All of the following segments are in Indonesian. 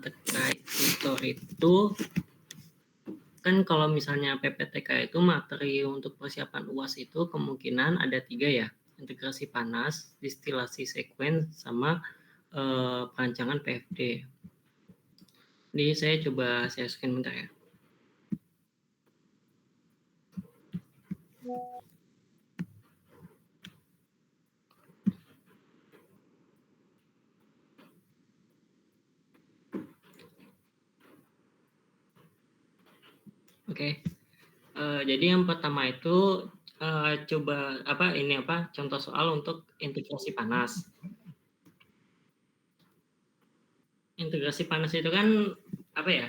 Terkait tutor itu kan kalau misalnya PPTK itu materi untuk persiapan UAS itu kemungkinan ada 3 ya, integrasi panas, distilasi sekuen, sama perancangan PFD. Jadi saya coba share screen bentar ya. Oke. Jadi yang pertama itu coba contoh soal untuk integrasi panas. Integrasi panas itu kan apa ya?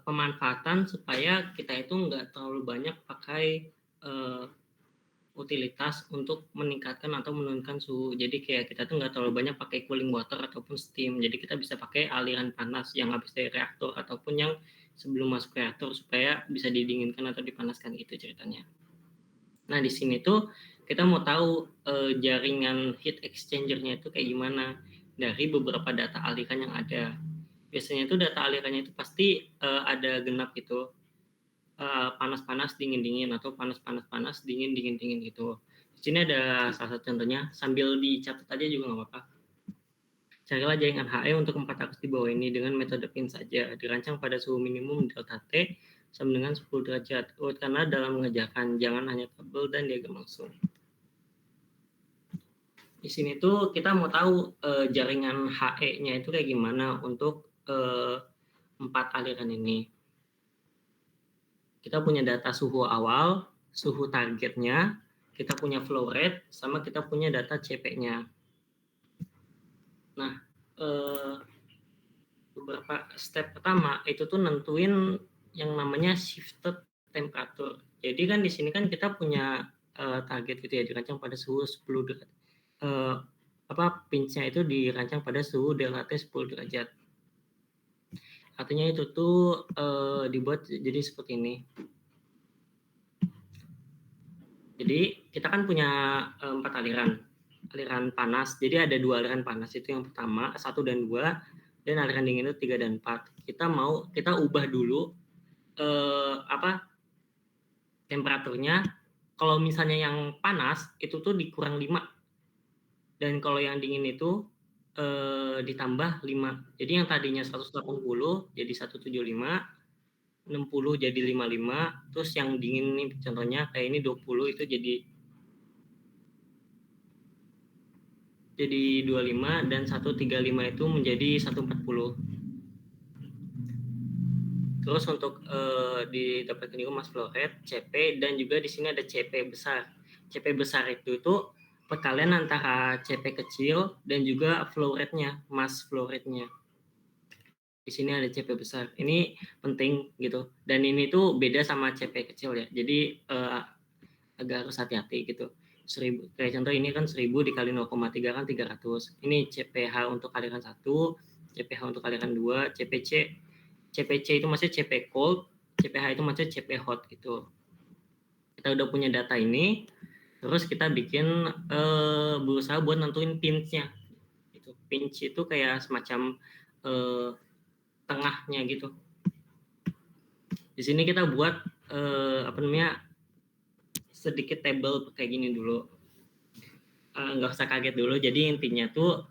Pemanfaatan supaya kita itu nggak terlalu banyak pakai utilitas untuk meningkatkan atau menurunkan suhu. Jadi kayak kita tuh nggak terlalu banyak pakai cooling water ataupun steam. Jadi kita bisa pakai aliran panas yang habis dari reaktor ataupun yang sebelum masuk reaktor supaya bisa didinginkan atau dipanaskan gitu ceritanya. Nah di sini tuh kita mau tahu jaringan heat exchanger-nya itu kayak gimana dari beberapa data aliran yang ada. Biasanya itu data alirannya itu pasti ada genap gitu, panas-panas dingin-dingin atau panas-panas-panas dingin-dingin gitu. Di sini ada salah satu contohnya, sambil dicatat aja juga nggak apa-apa. Carilah jaringan HE untuk 4 akses di bawah ini dengan metode pin saja, dirancang pada suhu minimum delta T sama dengan 10 derajat. Urutkanlah dalam mengerjakan, jangan hanya tabel dan diagram langsung. Di sini tuh kita mau tahu jaringan HE-nya itu kayak gimana untuk 4 aliran ini. Kita punya data suhu awal, suhu targetnya, kita punya flow rate, sama kita punya data CP-nya. Nah, beberapa step pertama itu tuh nentuin yang namanya shifted temperature. Jadi kan di sini kan kita punya target gitu ya, dirancang pada suhu 10 derajat. Pinch-nya itu dirancang pada suhu delta T 10 derajat. Artinya itu tuh dibuat jadi seperti ini. Jadi kita kan punya 4 aliran panas. Jadi ada 2 aliran panas, itu yang pertama 1 dan 2, dan aliran dingin itu 3 dan 4. Kita ubah dulu temperaturnya. Kalau misalnya yang panas itu tuh dikurang 5, dan kalau yang dingin itu ditambah 5. Jadi yang tadinya 180 jadi 175, 60 jadi 55, terus yang dingin nih contohnya kayak ini 20 itu jadi 25, dan 135 itu menjadi 140. Terus untuk didapatkan juga mass flow rate, CP, dan juga di sini ada CP besar. CP besar itu tuh perkalian antara CP kecil dan juga flow rate-nya, mass flow rate-nya. Di sini ada CP besar. Ini penting gitu. Dan ini tuh beda sama CP kecil ya. Jadi agak harus hati-hati gitu. 1000, kayak contoh ini kan 1000 dikali 0,3 kan 300. Ini CPH untuk aliran 1, CPH untuk aliran 2, CPC itu maksudnya CP cold, CPH itu maksudnya CP hot gitu. Kita udah punya data ini, terus kita bikin berusaha buat nentuin pinch-nya. Gitu. Pinch itu kayak semacam tengahnya gitu. Di sini kita buat sedikit table kayak gini dulu. Nggak usah kaget dulu. Jadi intinya tuh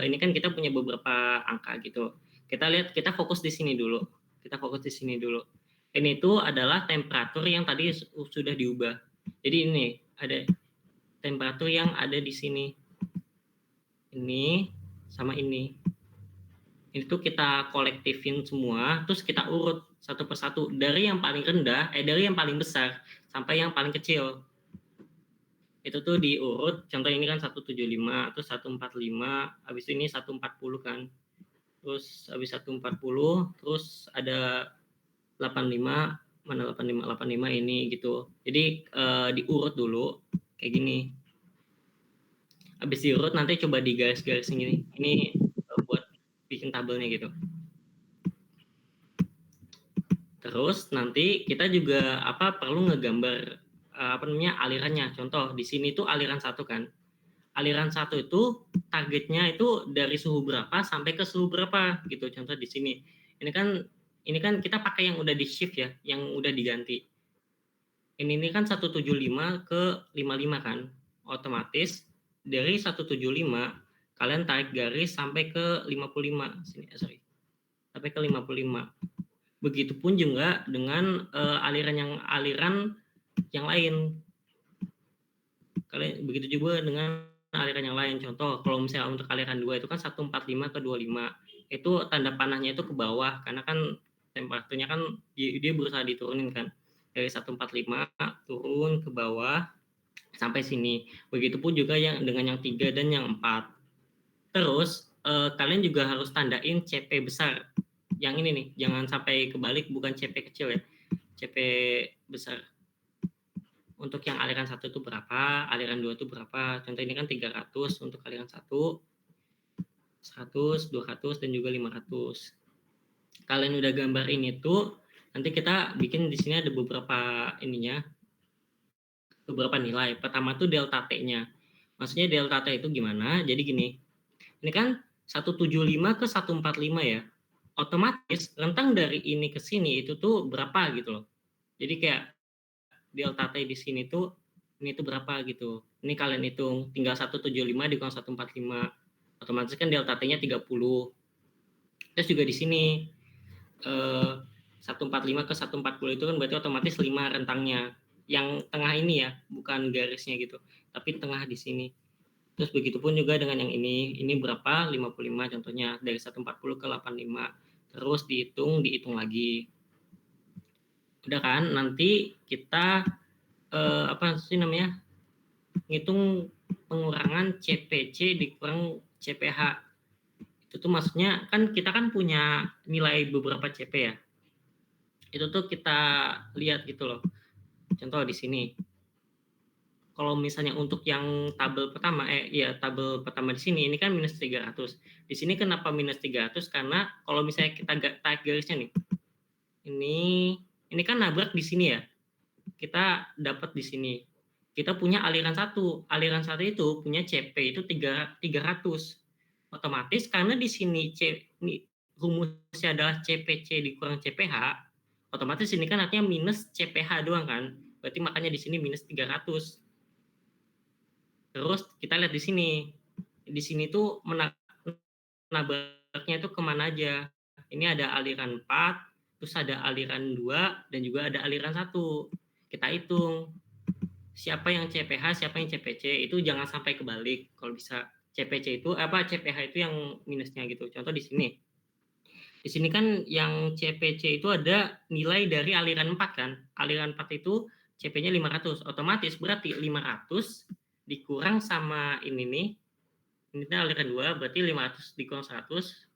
ini kan kita punya beberapa angka gitu. Kita fokus di sini dulu. Ini tuh adalah temperatur yang tadi sudah diubah. Jadi ini ada temperatur yang ada di sini. Ini sama ini. Ini tuh kita kolektifin semua, terus kita urut satu persatu dari yang paling rendah, dari yang paling besar sampai yang paling kecil. Itu tuh diurut, contoh ini kan 175, terus 145, habis ini 140 kan. Terus habis 140, terus ada 85, mana 85 ini gitu. Jadi diurut dulu kayak gini. Habis diurut nanti coba digaris-garisin gini. Ini buat bikin tabelnya gitu. Terus nanti kita juga perlu ngegambar alirannya. Contoh di sini tuh aliran 1 kan. aliran 1 itu targetnya itu dari suhu berapa sampai ke suhu berapa gitu. Contoh di sini. Ini kan kita pakai yang udah di-shift ya, yang udah diganti. Ini kan 175 ke 55 kan. Otomatis dari 175 kalian tarik garis sampai ke 55. Sampai ke 55. Begitupun juga dengan aliran yang lain. Begitu juga dengan aliran yang lain. Contoh, kalau misalnya untuk aliran 2 itu kan 145 ke 25. Itu tanda panahnya itu ke bawah karena kan temperaturnya kan dia berusaha diturunin kan. Dari 145 turun ke bawah sampai sini. Begitupun juga yang dengan yang 3 dan yang 4. Terus kalian juga harus tandain CP besar. Yang ini nih, jangan sampai kebalik, bukan CP kecil ya. CP besar. Untuk yang aliran 1 itu berapa, aliran 2 itu berapa. Contoh ini kan 300 untuk aliran 1, 100, 200 dan juga 500. Kalian udah gambar ini tuh, nanti kita bikin di sini ada beberapa beberapa nilai. Pertama tuh delta T-nya. Maksudnya delta T itu gimana? Jadi gini. Ini kan 175 ke 145 ya. Otomatis rentang dari ini ke sini itu tuh berapa gitu loh. Jadi kayak delta T di sini tuh ini tuh berapa gitu. Ini kalian hitung, tinggal 175 dikurangi 145. Otomatis kan delta T-nya 30. Terus juga di sini 145 ke 140 itu kan berarti otomatis 5 rentangnya. Yang tengah ini ya, bukan garisnya gitu, tapi tengah di sini. Terus begitupun juga dengan yang ini berapa? 55 contohnya, dari 140 ke 85. Terus dihitung lagi. Udah kan? Nanti kita apa sih namanya? Ngitung pengurangan CPC dikurang CPH. Itu tuh maksudnya kan kita kan punya nilai beberapa CP ya. Itu tuh kita lihat gitu loh. Contoh di sini. Kalau misalnya untuk yang tabel pertama tabel pertama di sini ini kan minus 300. Di sini kenapa minus 300? Karena kalau misalnya kita tarik garisnya nih. Ini kan nabrak di sini ya. Kita dapat di sini. Kita punya aliran 1. Aliran 1 itu punya CP itu 300. Otomatis karena di sini rumusnya adalah CPC dikurang CPH, otomatis ini kan artinya minus CPH doang kan. Berarti makanya di sini minus 300. Terus kita lihat di sini. Di sini tuh nabraknya itu kemana aja. Ini ada aliran 4, terus ada aliran 2, dan juga ada aliran 1. Kita hitung. Siapa yang CPH, siapa yang CPC, itu jangan sampai kebalik kalau bisa. CPC itu CPH itu yang minusnya gitu. Contoh di sini. Di sini kan yang CPC itu ada nilai dari aliran 4 kan. Aliran 4 itu CP-nya 500. Otomatis berarti 500 dikurang sama ini nih. Ini aliran 2 berarti 500 dikurang 100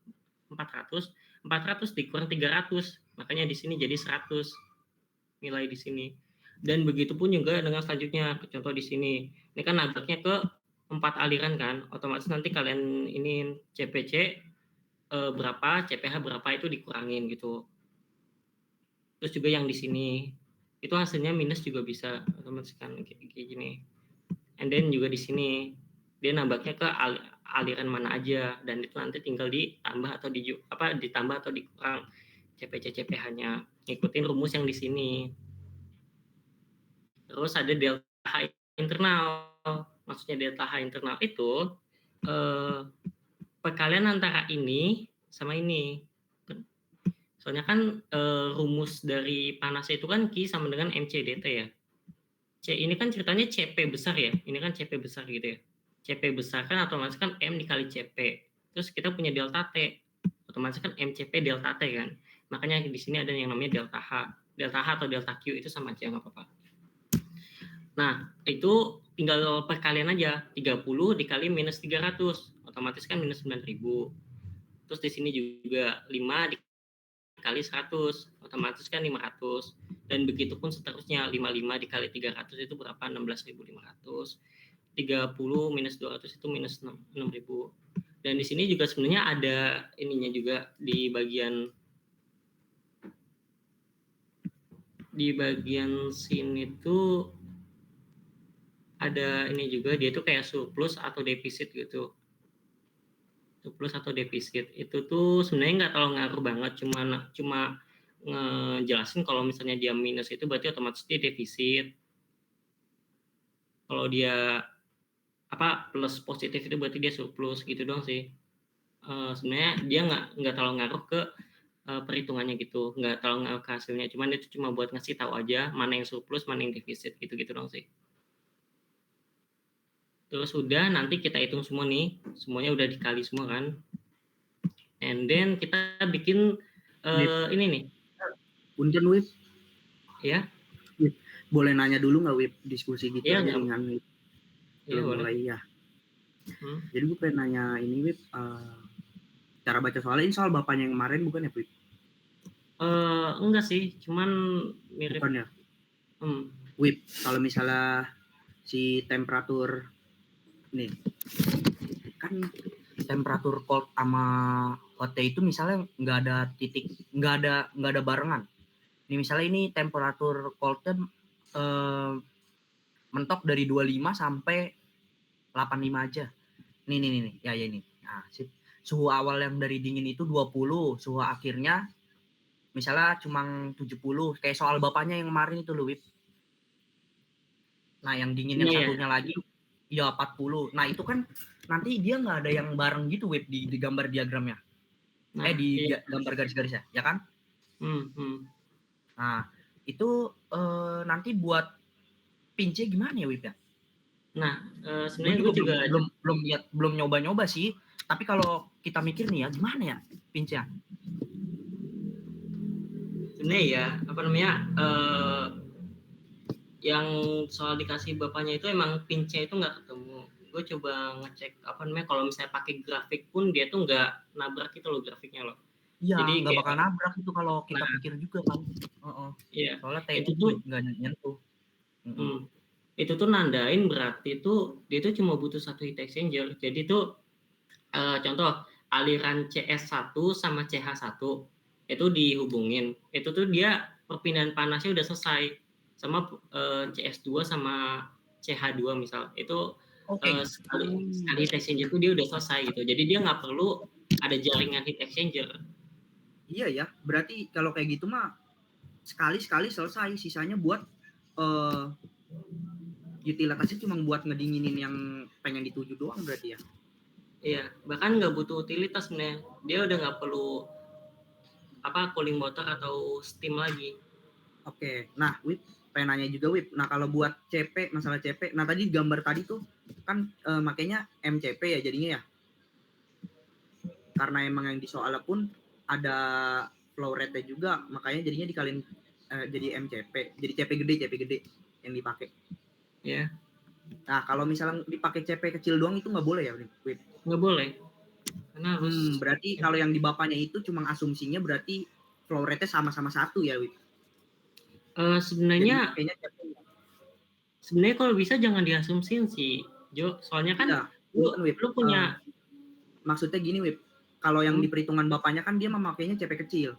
400. 400 dikurang 300. Makanya di sini jadi 100 nilai di sini. Dan begitu pun juga dengan selanjutnya, contoh di sini. Ini kan nabraknya ke 4 aliran kan, otomatis nanti kalian ini CPC berapa, CPH berapa itu dikurangin gitu. Terus juga yang di sini, itu hasilnya minus juga bisa, otomatis kan kayak gini. And then juga di sini, dia nambahnya ke aliran mana aja, dan itu nanti tinggal ditambah atau ditambah atau dikurang CPC CPH-nya, ngikutin rumus yang di sini. Terus ada delta H internal. Maksudnya delta H internal itu perkalian antara ini sama ini. Soalnya kan rumus dari panasnya itu kan Q sama dengan MC dt ya. C ini kan ceritanya CP besar ya. Ini kan CP besar gitu ya. CP besar kan otomatis kan M dikali CP. Terus kita punya delta T. Otomatis kan MCP delta T kan. Makanya di sini ada yang namanya delta H. Delta H atau delta Q itu sama aja, nggak apa-apa. Nah, itu tinggal perkalian aja. 30 dikali minus 300. Otomatis kan minus 9.000. Terus di sini juga 5 dikali 100. Otomatis kan 500. Dan begitu pun seterusnya. 55 dikali 300 itu berapa? 16.500. 30 minus 200 itu minus 6.000. Dan di sini juga sebenarnya ada ininya juga di bagian sini tuh ada ini juga, dia tuh kayak surplus atau defisit gitu. Surplus atau defisit, itu tuh sebenarnya nggak terlalu ngaruh banget, cuma ngejelasin kalau misalnya dia minus itu berarti otomatis dia defisit. Kalau dia plus positif itu berarti dia surplus gitu doang sih. Sebenarnya dia nggak terlalu ngaruh ke perhitungannya gitu, nggak terlalu ngaruh ke hasilnya. Cuman itu cuma buat ngasih tahu aja mana yang surplus, mana yang defisit gitu-gitu doang sih. Terus udah nanti kita hitung semua nih, semuanya udah dikali semua kan. And then kita bikin ini nih, Punten Wip, ya. boleh nanya dulu nggak Wip? Diskusi gitu Iya aja nggak? ringan Wip. Iya Belum boleh. mulai ya. Hmm. Jadi gue pengen nanya ini Wip, cara baca soalnya ini soal bapaknya yang kemarin bukan ya Wip? Enggak sih, cuman mirip. Bukan ya? Hmm. Wip, kalau misalnya si temperatur nih kan temperatur cold sama hot itu misalnya nggak ada titik, nggak ada barengan. Ini misalnya ini temperatur coldnya mentok dari 25 sampai 85 aja. Nih. Ya ini. Nah, suhu awal yang dari dingin itu 20, suhu akhirnya misalnya cuma 70. Kayak soal bapaknya yang kemarin itu loh, Wip. Nah, yang dingin yang Iya ya. satunya lagi ya 40. Nah, itu kan nanti dia nggak ada yang bareng gitu, Wip, di gambar diagramnya. Nah, Di iya. gambar garis-garisnya, ya kan? Hmm. Nah, itu nanti buat pince gimana ya, Wip ya? Nah, Gue sebenarnya gue juga juga belum nyoba-nyoba sih. Tapi kalau kita mikir nih ya, gimana ya pince? sebenarnya ya yang soal dikasih bapaknya itu emang pinnya itu nggak ketemu. Gue coba ngecek kalau misalnya pakai grafik pun dia tuh nggak nabrak itu loh grafiknya loh. Iya, Jadi nggak bakal kayak, nabrak itu kalau kita nah, pikir juga kan. iya Soalnya itu T-nya tuh, juga nggak nyentuh. itu tuh nandain berarti tuh dia tuh cuma butuh satu heat exchanger. Jadi tuh contoh aliran CS1 sama CH1 itu dihubungin. Itu tuh dia perpindahan panasnya udah selesai sama CS2 sama CH2 misal. Itu Oke. sekali heat exchanger itu dia udah selesai gitu. Jadi dia nggak perlu ada jaringan heat exchanger. Iya ya, berarti kalau kayak gitu mah sekali selesai, sisanya buat uh, utilitasnya cuma buat ngedinginin yang pengen dituju doang berarti ya. Iya, bahkan nggak butuh utilitas sebenarnya. Dia udah nggak perlu cooling water atau steam lagi. Oke, nah Wip, pengen nanya juga Wip. Nah kalau buat CP, masalah CP, nah tadi gambar tadi tuh kan makanya MCP ya jadinya ya. Karena emang yang di soalnya pun ada flow rate-nya juga, makanya jadinya dikaliin jadi MCP, jadi CP gede yang dipakai. Ya, Nah kalau misalnya dipakai CP kecil doang itu nggak boleh ya Wip? nggak boleh. Karena harus Berarti kalau yang di bapaknya itu cuma asumsinya berarti flow rate-nya sama-sama satu ya Wip? Jadinya sebenarnya kayaknya sebenarnya kalau bisa jangan diasumsiin sih, Jo. Soalnya kan iya, lu bukan Wip. lu punya. Maksudnya gini Wip, kalau yang Hmm, di perhitungan bapaknya kan dia memakainya CP kecil,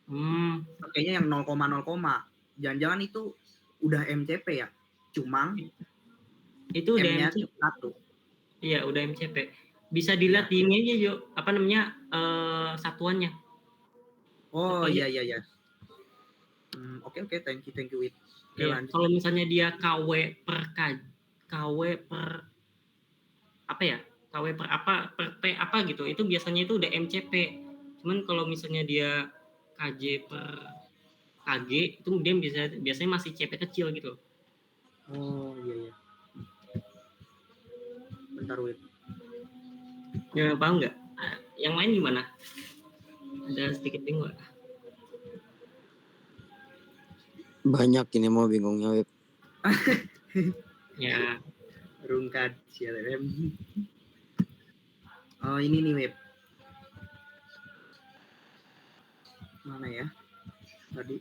hmm, pakainya yang 0,0, jangan-jangan itu udah MCP ya, cuma itu udah M-nya MCP. satu. Iya, udah MCP. Bisa dilihat Ya. di ini aja, Jo. Satuannya. Oh Satuannya. iya. Oke, thank you Wip. Oke Iya, lanjut. kalau misalnya dia KW per apa ya? KW per apa per P apa gitu. Itu biasanya itu udah MCP. Cuman kalau misalnya dia KJ per KG itu dia biasanya masih CP kecil gitu. Oh iya. Bentar Wip. Ya, paham nggak? Yang lain gimana? Ada sedikit bingung nggak? Banyak ini mau bingungnya Wip. Ya, Rungkad CLM. Oh ini nih Wip. Mana ya? Tadi.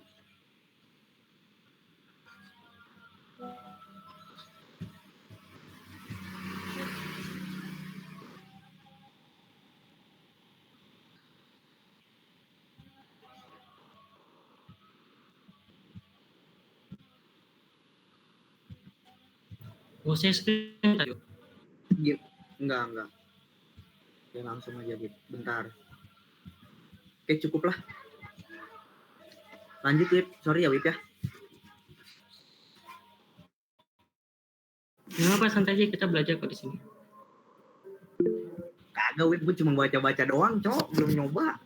Mau saya screen tadi. Enggak. Ya langsung aja, Wip. Bentar. Oke, cukup lah. Lanjut, Wip. Sorry ya, Wip ya. Kenapa santai aja, kita belajar kok di sini. Kagak, Wip. Gue cuma baca-baca doang, Cok. Belum nyoba.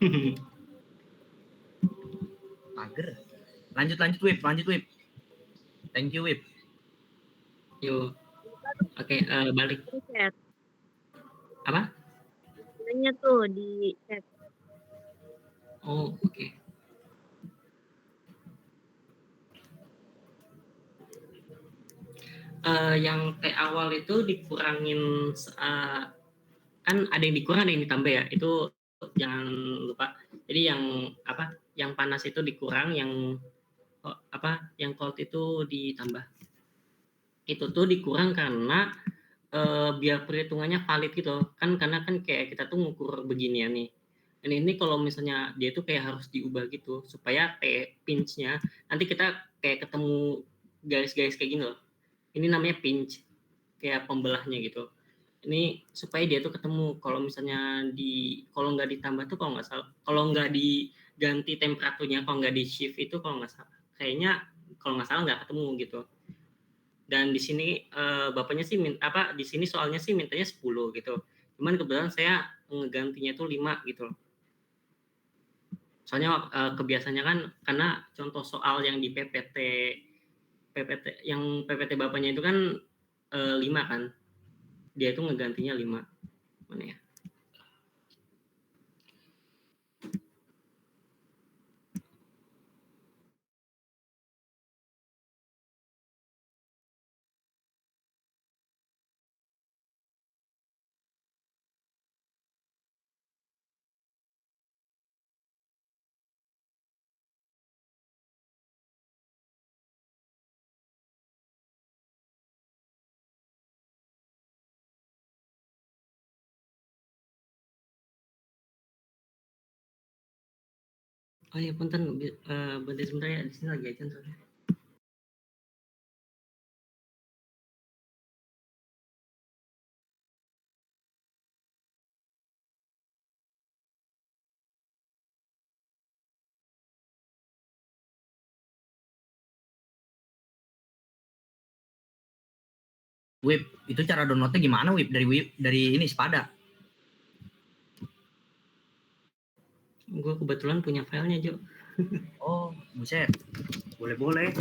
Mager. Lanjut, Wip. Thank you, Wip. Yuk. Oke, balik. Chat. Apa? Nanya tuh di chat. Oh, oke. Yang T awal itu dikurangin, kan ada yang dikurang, ada yang ditambah ya. Itu jangan lupa. Jadi yang panas itu dikurang, yang cold itu ditambah. Itu tuh dikurang karena biar perhitungannya valid gitu kan, karena kan kayak kita tuh ngukur beginian nih. Dan ini kalau misalnya dia tuh kayak harus diubah gitu supaya pinch-nya nanti kita kayak ketemu garis-garis kayak gini loh. Ini namanya pinch, kayak pembelahnya gitu. Ini supaya dia tuh ketemu. Kalau misalnya kalau nggak ditambah tuh, kalau nggak diganti temperaturnya, kalau nggak di shift itu, kalau nggak salah nggak ketemu gitu. Dan di sini bapaknya sih di sini soalnya sih mintanya 10 gitu. Cuman kebetulan saya ngegantinya itu 5 gitu. Soalnya kebiasaannya kan, karena contoh soal yang di PPT yang PPT bapaknya itu kan 5 kan. Dia itu ngegantinya 5. Mana ya? Oh iya, punten, berhenti sebentar ya, di sini lagi aja soalnya. Wip, itu cara downloadnya gimana, Wip? Dari ini Spada. Gue kebetulan punya filenya, Jo. Oh, buset. Boleh.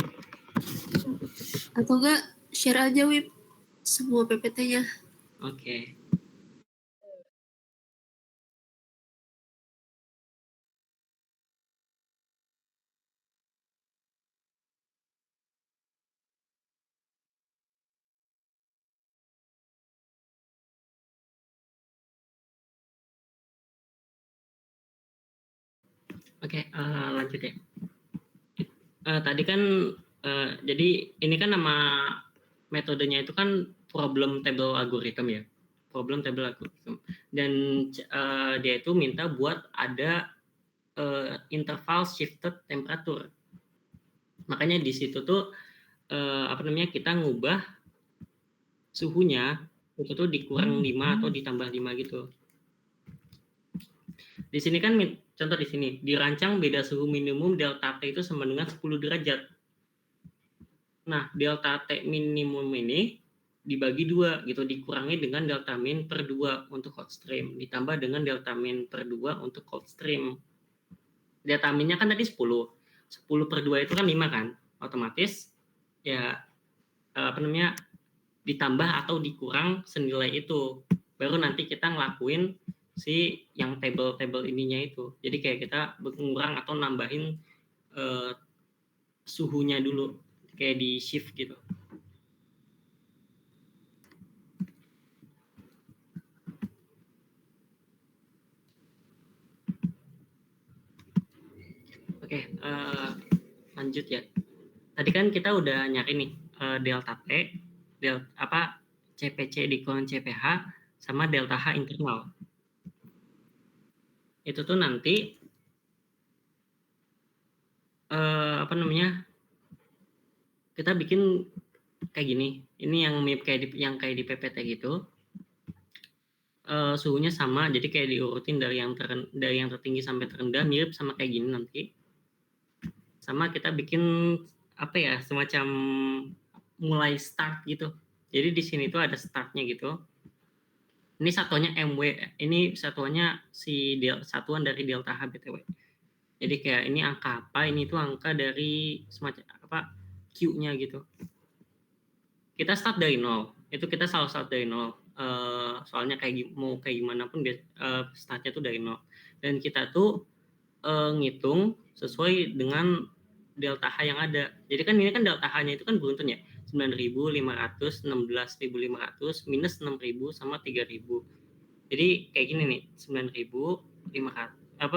Atau enggak share aja, Wip, semua PPT-nya. Oke. Oke, lanjut ya. Tadi kan jadi ini kan nama metodenya itu kan problem table algorithm ya. Problem table algorithm. Dan dia itu minta buat ada interval shifted temperature. Makanya di situ tuh kita ngubah suhunya itu tuh dikurang 5 atau ditambah 5 gitu. Di sini kan contoh di sini dirancang beda suhu minimum delta T itu sama dengan 10 derajat. Nah, delta T minimum ini dibagi 2 gitu, dikurangi dengan delta min per 2 untuk hot stream, ditambah dengan delta min per 2 untuk cold stream. Delta minnya kan tadi 10. 10 per 2 itu kan 5 kan? Otomatis ya ditambah atau dikurang senilai itu. Baru nanti kita ngelakuin si yang table ininya itu. Jadi kayak kita mengurang atau nambahin suhunya dulu, kayak di shift gitu. Oke, lanjut ya. Tadi kan kita udah nyari nih delta T, CPC dikurang CPH sama delta H internal. Itu tuh nanti kita bikin kayak gini. Ini yang mirip kayak di PPT gitu. Suhunya sama, jadi kayak diurutin dari yang tertinggi sampai terendah, mirip sama kayak gini nanti. Sama kita bikin apa ya, semacam mulai start gitu. Jadi di sini tuh ada startnya gitu. Ini satuannya MW, ini satuannya satuan dari delta H BTW. Jadi kayak ini angka apa, ini tuh angka dari semacam apa Q-nya gitu. Kita start dari nol, itu kita selalu start dari nol. Soalnya mau kayak gimana pun startnya tuh dari nol. Dan kita tuh ngitung sesuai dengan delta H yang ada. Jadi kan ini kan delta H-nya itu kan beruntun ya. 9.500, 16.500, minus 6.000 sama 3.000. Jadi kayak gini nih, 9.500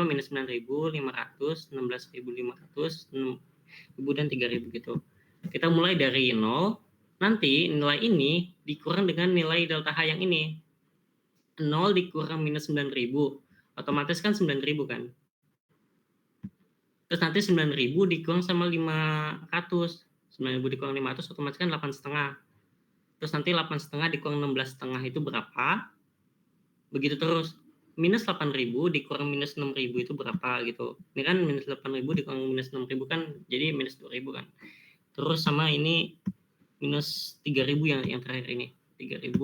minus 9.500, 16.500, 6.000 dan 3.000 gitu. Kita mulai dari 0, nanti nilai ini dikurang dengan nilai delta H yang ini. 0 dikurang minus 9.000, otomatis kan 9.000 kan. Terus nanti 9.000 dikurang sama 500. 9.000 dikurang 500 otomatis kan 8,5. Terus nanti 8,5 dikurang 16,5 itu berapa? Begitu terus. Minus 8.000 dikurang minus 6.000 itu berapa gitu. Ini kan minus 8.000 dikurang minus 6.000 kan jadi minus 2.000 kan. Terus sama ini minus 3.000 yang terakhir ini. 3.000.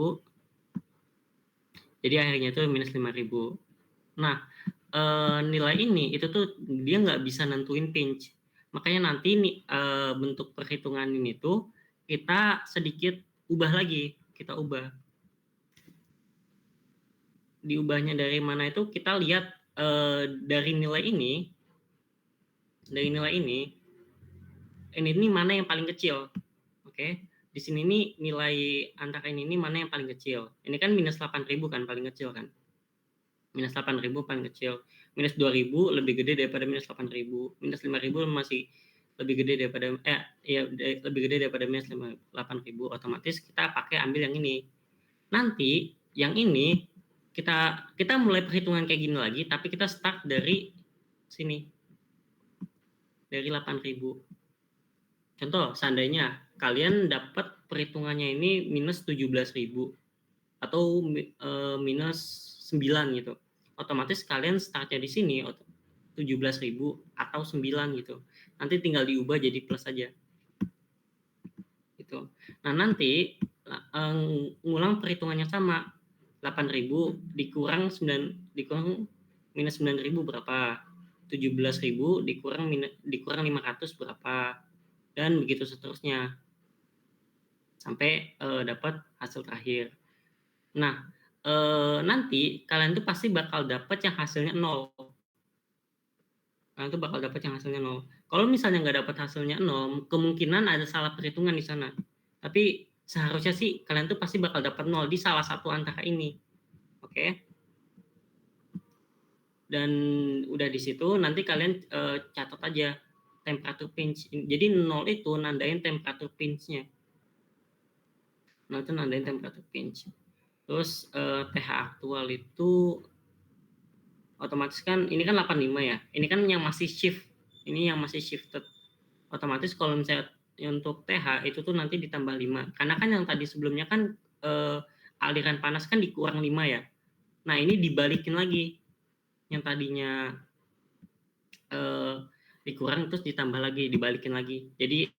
Jadi akhirnya itu minus 5.000. Nah, nilai ini itu tuh dia nggak bisa nentuin pinch. Makanya nanti bentuk perhitungan ini tuh kita sedikit ubah lagi. Kita ubah. Diubahnya dari mana itu kita lihat dari nilai ini. Dari nilai ini mana yang paling kecil. Oke. Di sini nih nilai antara ini mana yang paling kecil. Ini kan minus 8.000 kan paling kecil kan. Minus 8.000 paling kecil. Minus 2.000 lebih gede daripada minus 8.000. Minus 5.000 masih lebih gede daripada lebih gede daripada minus 8.000. Otomatis kita pakai ambil yang ini. Nanti yang ini kita mulai perhitungan kayak gini lagi, tapi kita start dari sini. Dari 8.000. Contoh, seandainya kalian dapat perhitungannya ini minus 17.000 atau minus 9 gitu. Otomatis kalian startnya di sini 17.000 atau 9 gitu. Nanti tinggal diubah jadi plus aja. Gitu. Nah, nanti ngulang perhitungannya sama. 8.000 dikurang minus 9.000 berapa? 17.000 dikurang 500 berapa? Dan begitu seterusnya. Sampai dapat hasil terakhir. Nah, nanti kalian tuh pasti bakal dapat yang hasilnya 0. Kalian tuh bakal dapat yang hasilnya 0. Kalau misalnya nggak dapat hasilnya 0, kemungkinan ada salah perhitungan di sana. Tapi seharusnya sih kalian tuh pasti bakal dapat 0 di salah satu antara ini. Oke? Dan udah di situ nanti kalian catat aja temperatur pinch. Jadi 0 itu nandain temperatur pinch-nya. Nah, itu nandain temperatur pinch. Terus TH aktual itu otomatis kan ini kan 85 ya. Ini kan yang masih shift. Ini yang masih shifted. Otomatis kalau misalnya untuk TH itu tuh nanti ditambah 5. Karena kan yang tadi sebelumnya kan aliran panas kan dikurang 5 ya. Nah, ini dibalikin lagi. Yang tadinya dikurang terus ditambah lagi, dibalikin lagi. Jadi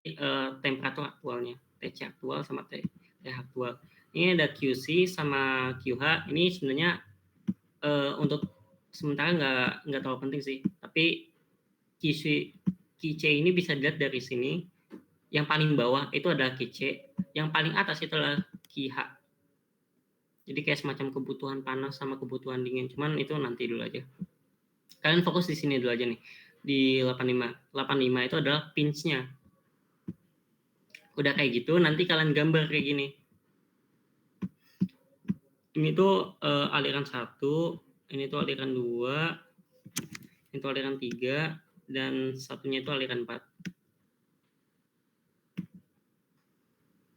temperatur aktualnya, TC aktual sama TH aktual. Ini ada QC sama QH. Ini sebenarnya untuk sementara nggak terlalu penting sih. Tapi QC ini bisa dilihat dari sini. Yang paling bawah itu adalah QC. Yang paling atas itu adalah QH. Jadi kayak semacam kebutuhan panas sama kebutuhan dingin. Cuman itu nanti dulu aja. Kalian fokus di sini dulu aja nih. Di 85. 85 itu adalah pinch-nya. Udah kayak gitu, nanti kalian gambar kayak gini. Ini tuh aliran 1, ini tuh aliran 2, ini tuh aliran 3, dan satunya itu aliran 4.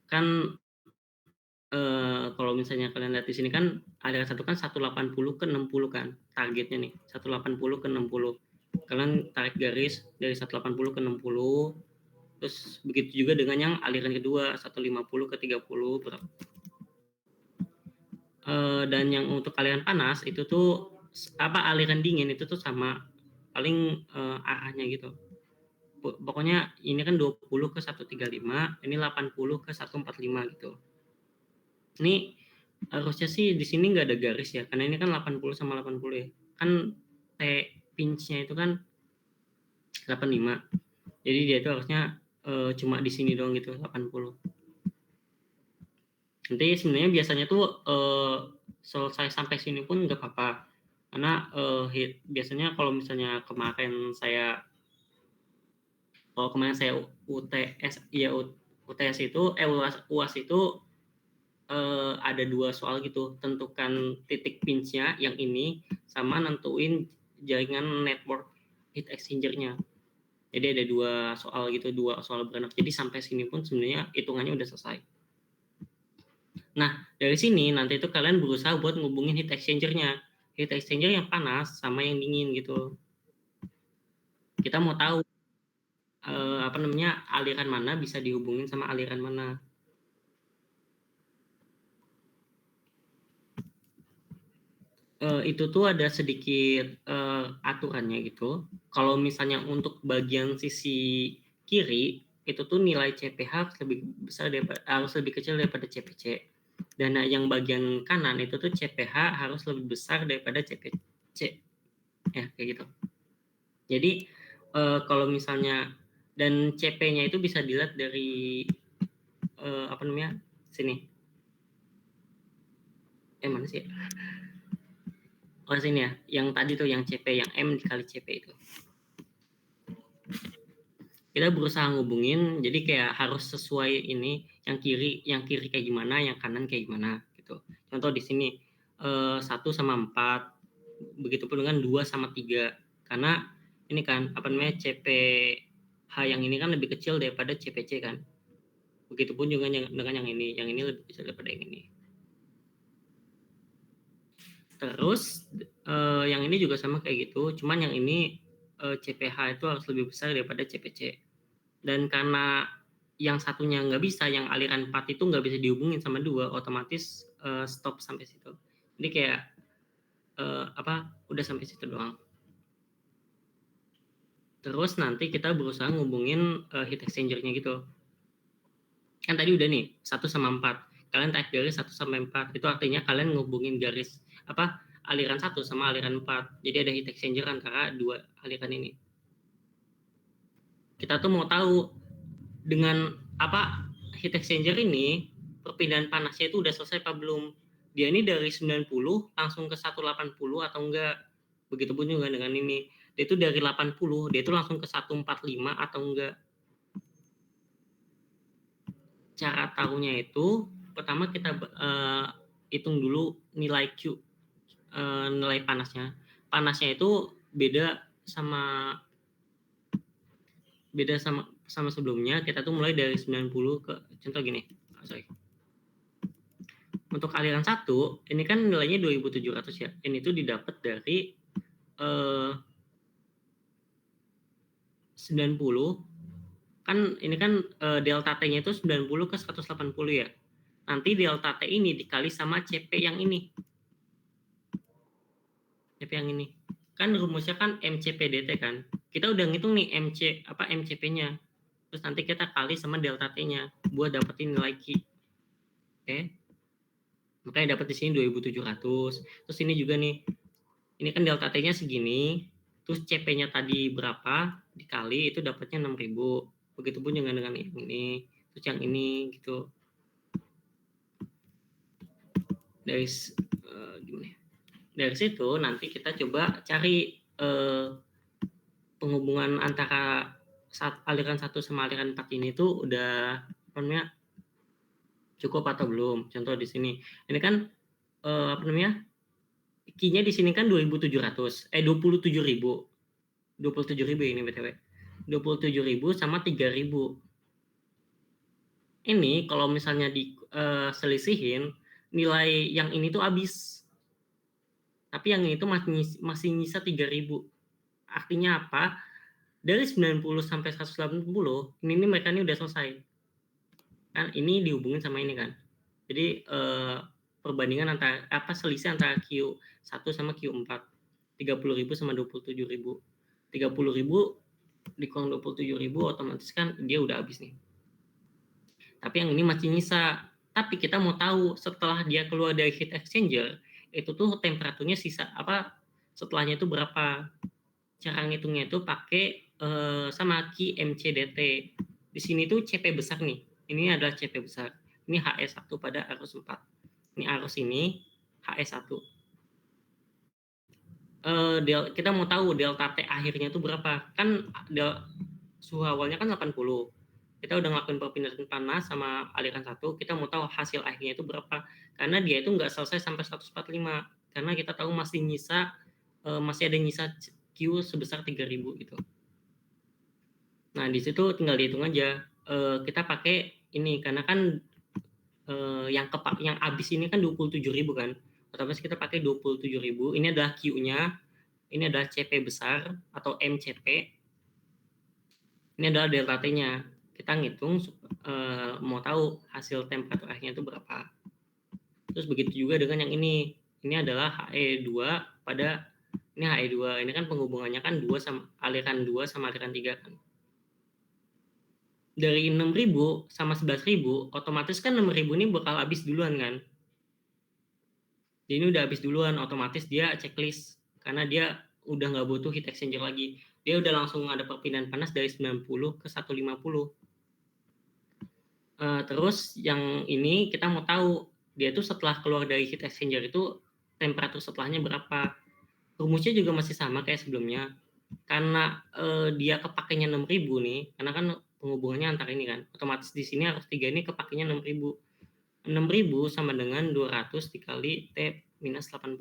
Kan kalau misalnya kalian lihat di sini kan aliran 1 kan 180 ke 60 kan targetnya nih, 180 ke 60. Kalian tarik garis dari 180 ke 60, Terus begitu juga dengan yang aliran kedua 150 ke 30 dan yang untuk aliran panas itu tuh aliran dingin itu tuh sama paling AA-nya gitu. Pokoknya ini kan 20 ke 135, ini 80 ke 145 gitu. Ini harusnya sih di sini nggak ada garis ya, karena ini kan 80 sama 80 ya. Kan T pinch-nya itu kan 85. Jadi dia itu harusnya cuma di sini doang gitu, 80. Nanti sebenarnya biasanya tuh selesai sampai sini pun nggak apa-apa. Karena biasanya kalau misalnya kemarin saya UTS ya UTS itu UAS itu ada 2 soal gitu, tentukan titik pinch-nya yang ini sama nentuin jaringan network heat exchanger-nya. Jadi ada 2 soal gitu, 2 soal beranak. Jadi sampai sini pun sebenarnya hitungannya udah selesai. Nah, dari sini nanti itu kalian berusaha buat ngubungin heat exchanger-nya. Heat exchanger yang panas sama yang dingin gitu. Kita mau tahu aliran mana bisa dihubungin sama aliran mana. Itu tuh ada sedikit aturannya gitu. Kalau misalnya untuk bagian sisi kiri itu tuh nilai CPH harus lebih kecil daripada CPC. Dan yang bagian kanan itu tuh CPH harus lebih besar daripada CPC. Ya, kayak gitu. Jadi kalau misalnya dan CP-nya itu bisa dilihat dari sini. Mana sih? Oh sini ya, yang tadi tuh yang CP, yang M dikali CP itu. Kita berusaha ngubungin, jadi kayak harus sesuai ini, yang kiri kayak gimana, yang kanan kayak gimana gitu. Contoh di sini 1 sama 4, begitupun dengan 2 sama 3. Karena ini kan CPH yang ini kan lebih kecil daripada CPC kan. Begitupun juga dengan yang ini lebih kecil daripada yang ini. Terus yang ini juga sama kayak gitu, cuman yang ini CPH itu harus lebih besar daripada CPC. Dan karena yang satunya nggak bisa, yang aliran 4 itu nggak bisa dihubungin sama 2, otomatis stop sampai situ. Jadi kayak udah sampai situ doang. Terus nanti kita berusaha ngubungin heat exchanger-nya gitu. Kan tadi udah nih 1 sama 4. Kalian tarik garis 1 sampai 4. Itu artinya kalian ngubungin garis aliran 1 sama aliran 4. Jadi ada heat exchanger antara 2 aliran ini. Kita tuh mau tahu dengan heat exchanger ini perpindahan panasnya itu udah selesai apa belum. Dia ini dari 90 langsung ke 180 atau enggak. Begitupun juga dengan ini. Dia itu dari 80, dia itu langsung ke 145 atau enggak. Cara tahunya itu pertama kita hitung dulu nilai Q, nilai panasnya. Panasnya itu beda sama sebelumnya. Kita tuh mulai dari 90 ke contoh gini. Untuk aliran 1 ini kan nilainya 2700 ya. Ini tuh didapat dari 90 kan ini kan delta T-nya itu 90 ke 180 ya. Nanti delta T ini dikali sama CP yang ini. CP yang ini. Kan rumusnya kan MCP/dt kan. Kita udah ngitung nih MCP-nya. Terus nanti kita kali sama delta T-nya buat dapetin nilai Q. Oke. Makanya dapat di sini 2700. Terus ini juga nih. Ini kan delta T-nya segini. Terus CP-nya tadi berapa dikali itu dapatnya 6000. Begitupun dengan yang ini, terus yang ini gitu. Dari situ nanti kita coba cari penghubungan antara aliran 1 sama aliran 4 ini tuh udah cukup atau belum. Contoh di sini. Ini kan Q-nya di sini kan 2700, 27.000. 27.000 ini BTW. 27.000 sama 3.000. Ini kalau misalnya diselisihin, nilai yang ini tuh habis. Tapi yang ini tuh masih nyisa 3.000. Artinya apa? Dari 90 sampai 180 ini mereka ini udah selesai. Kan ini dihubungin sama ini kan. Jadi perbandingan antara selisih antara Q1 sama Q4. 30.000 sama 27.000. 30.000 dikurang 27.000 otomatis kan dia udah habis nih. Tapi yang ini masih nyisa. Tapi kita mau tahu setelah dia keluar dari heat exchanger itu tuh temperaturnya sisa setelahnya itu berapa. Cara ngitungnya itu pakai sama QMCDT. Di sini tuh CP besar nih. Ini adalah CP besar. Ini HE1 pada arus 4. Ini arus ini HE1. Kita mau tahu delta T akhirnya itu berapa. Kan suhu awalnya kan 80. Kita udah ngelakuin perpindahan panas sama aliran 1. Kita mau tahu hasil akhirnya itu berapa. Karena dia itu nggak selesai sampai 145. Karena kita tahu masih ada nyisa Q sebesar 3.000 gitu. Nah, di situ tinggal dihitung aja. Kita pakai ini karena kan yang habis ini kan 27.000 kan. Otomatis kita pakai 27.000. Ini adalah Q-nya. Ini adalah CP besar atau MCP. Ini adalah delta T-nya. Kita ngitung mau tahu hasil temperatur akhirnya itu berapa. Terus begitu juga dengan yang ini. Ini adalah HE2 pada ini HE2. Ini kan penghubungannya kan aliran 2 sama aliran 3 kan. Dari 6.000 sama 11.000, otomatis kan 6.000 ini bakal habis duluan kan. Jadi ini udah habis duluan, otomatis dia checklist. Karena dia udah nggak butuh heat exchanger lagi. Dia udah langsung ada perpindahan panas dari 90 ke 150. Terus yang ini kita mau tahu, dia tuh setelah keluar dari heat exchanger itu temperatur setelahnya berapa. Rumusnya juga masih sama kayak sebelumnya. Karena dia kepakainya 6.000 nih, karena kan penghubungannya antara ini kan. Otomatis di sini arus 3 ini kepakainya 6.000. 6.000 sama dengan 200 dikali T minus 80.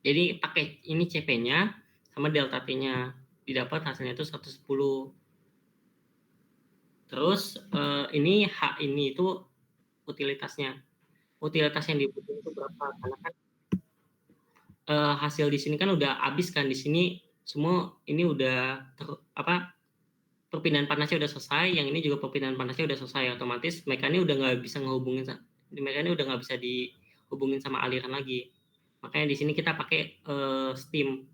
Jadi pakai ini CP-nya sama delta T-nya. Didapat hasilnya itu 110. Terus ini H ini itu utilitasnya. Utilitas yang dibutuhkan itu berapa? Karena kan hasil di sini kan udah habis kan. Di sini semua ini udah perpindahan panasnya udah selesai. Yang ini juga perpindahan panasnya udah selesai. Otomatis mereka ini udah nggak bisa dihubungin sama aliran lagi. Makanya di sini kita pakai steam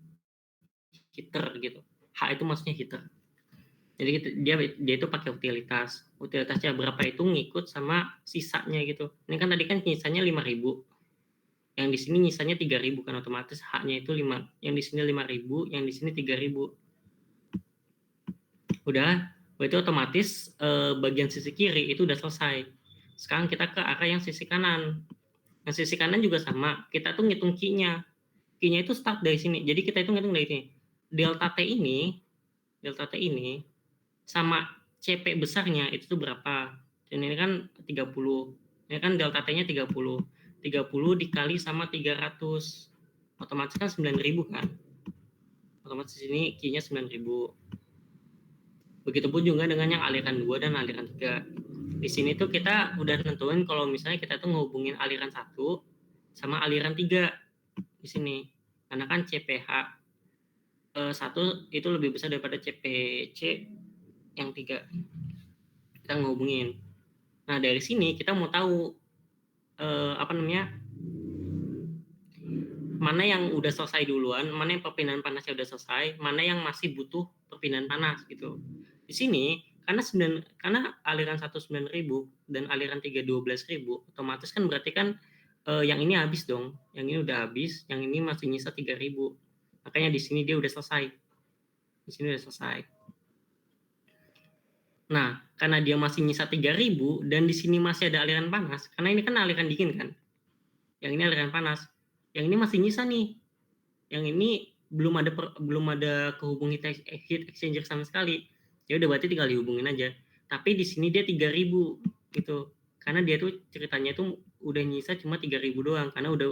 heater gitu. H itu maksudnya heater. Jadi dia itu pakai utilitas. Utilitasnya berapa itu ngikut sama sisanya gitu. Ini kan tadi kan nyisanya 5.000. Yang di sini nyisanya 3.000 kan, otomatis H-nya itu 5. Yang di sini 5.000, yang di sini 3.000. Udah, berarti otomatis bagian sisi kiri itu udah selesai. Sekarang kita ke arah yang sisi kanan. Yang sisi kanan juga sama. Kita tuh ngitung Q-nya. Q-nya itu start dari sini. Jadi kita itu ngitung dari sini. Delta T ini sama CP besarnya itu tuh berapa? Dan ini kan 30. Ini kan delta T-nya 30. 30 dikali sama 300. Otomatis kan 9.000 kan? Otomatis ini Q-nya 9.000. Begitupun juga dengan yang aliran 2 dan aliran 3. Di sini tuh kita udah nentuin kalau misalnya kita tuh ngehubungin aliran 1 sama aliran 3 di sini. Karena kan CPH 1 itu lebih besar daripada CPC yang 3. Kita ngehubungin. Nah, dari sini kita mau tahu mana yang udah selesai duluan, mana yang perpindahan panasnya udah selesai, mana yang masih butuh perpindahan panas gitu. Di sini karena aliran 1 9.000 dan aliran 3 12.000, otomatis kan berarti kan yang ini habis dong. Yang ini udah habis, yang ini masih nyisa 3.000. Makanya di sini dia udah selesai. Di sini udah selesai. Nah, karena dia masih nyisa 3.000 dan di sini masih ada aliran panas, karena ini kan aliran dingin kan. Yang ini aliran panas. Yang ini masih nyisa nih. Yang ini belum ada kehubung heat exchanger sama sekali. Ya udah berarti tinggal dihubungin aja. Tapi di sini dia 3.000 gitu. Karena dia tuh ceritanya tuh udah nyisa cuma 3.000 doang karena udah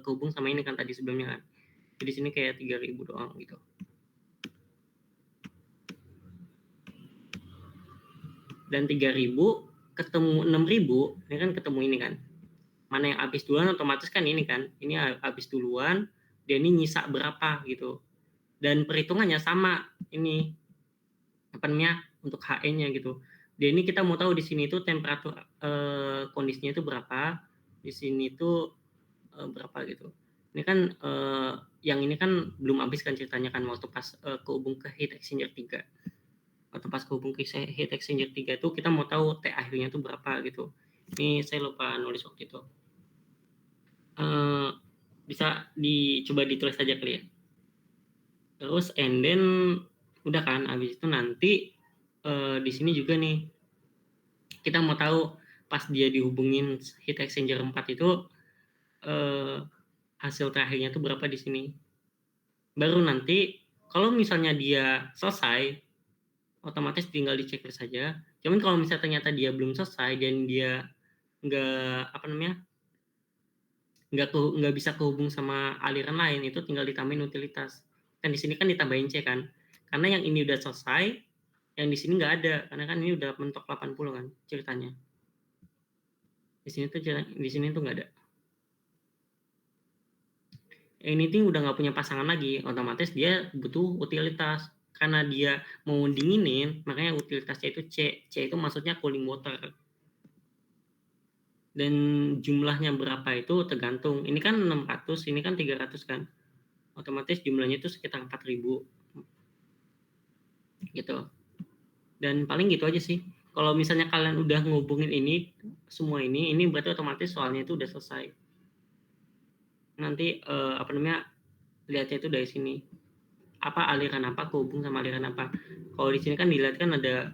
kehubung sama ini kan tadi sebelumnya kan. Jadi di sini kayak 3.000 doang gitu. Dan 3.000 ketemu 6.000, ini kan ketemu ini kan. Mana yang habis duluan otomatis kan ini kan. Ini habis duluan, dia ini nyisa berapa gitu. Dan perhitungannya sama. ini apa namanya untuk HE-nya gitu. Di ini kita mau tahu di sini itu temperatur kondisinya itu berapa, di sini itu berapa gitu. Ini kan yang ini kan belum habis kan ceritanya kan waktu pas kehubung ke heat exchanger 3. Waktu pas kehubung ke heat exchanger 3 itu kita mau tahu T akhirnya itu berapa gitu. Ini saya lupa nulis waktu itu. Bisa dicoba ditulis aja kali ya. Terus and then udah kan habis itu nanti di sini juga nih kita mau tahu pas dia dihubungin heat exchanger 4 itu hasil terakhirnya itu berapa di sini. Baru nanti kalau misalnya dia selesai otomatis tinggal dicek saja. Cuman kalau misalnya ternyata dia belum selesai dan dia nggak bisa kehubung sama aliran lain, itu tinggal ditambahin utilitas. Kan di sini kan ditambahin C kan. Karena yang ini udah selesai, yang di sini nggak ada karena kan ini udah mentok 80 kan ceritanya. Di sini tuh nggak ada. Ini tuh udah nggak punya pasangan lagi, otomatis dia butuh utilitas. Karena dia mau dinginin, makanya utilitasnya itu C. C itu maksudnya cooling water. Dan jumlahnya berapa itu tergantung. Ini kan 600, ini kan 300 kan. Otomatis jumlahnya itu sekitar 4.000. Gitu. Dan paling gitu aja sih. Kalau misalnya kalian udah ngubungin ini, semua ini berarti otomatis soalnya itu udah selesai. Nanti lihatnya itu dari sini. Apa aliran apa kehubung sama aliran apa. Kalau di sini kan dilihat kan ada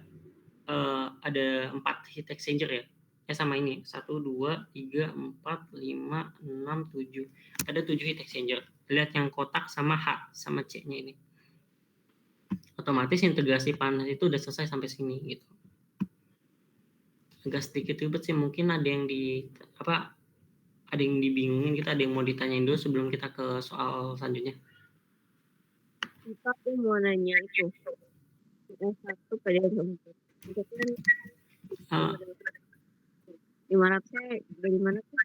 4 heat exchanger ya. Sama ini 1, 2, 3, 4, 5, 6, 7. Ada 7 heat exchanger. Lihat yang kotak sama H sama C-nya ini. Otomatis integrasi panas itu udah selesai sampai sini gitu. Agak sedikit ribet sih, mungkin ada yang dibingungin, kita ada yang mau ditanyain dulu sebelum kita ke soal selanjutnya. Aku mau nanya itu. S1 pada itu kan 500 dari mana tuh?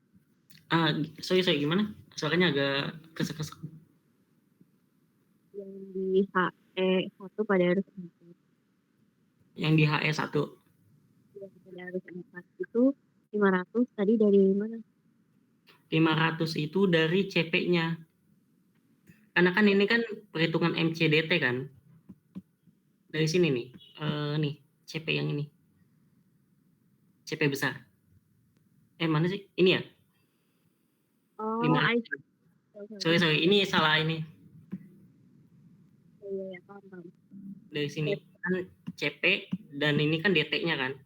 Sorry gimana? Suaranya agak kesek-kesek. Yang di HE1 pada arus 4. Yang di HE1. Yang pada arus 4 itu 500 tadi dari mana? 500 itu dari CP-nya. Karena kan ini kan perhitungan MCDT kan. Dari sini nih. Nih, CP yang ini. CP besar. Mana sih? Ini ya? Oh, 500. Sorry, ini salah ini. Iya, paham. Dari sini kan CP dan ini kan DT-nya kan.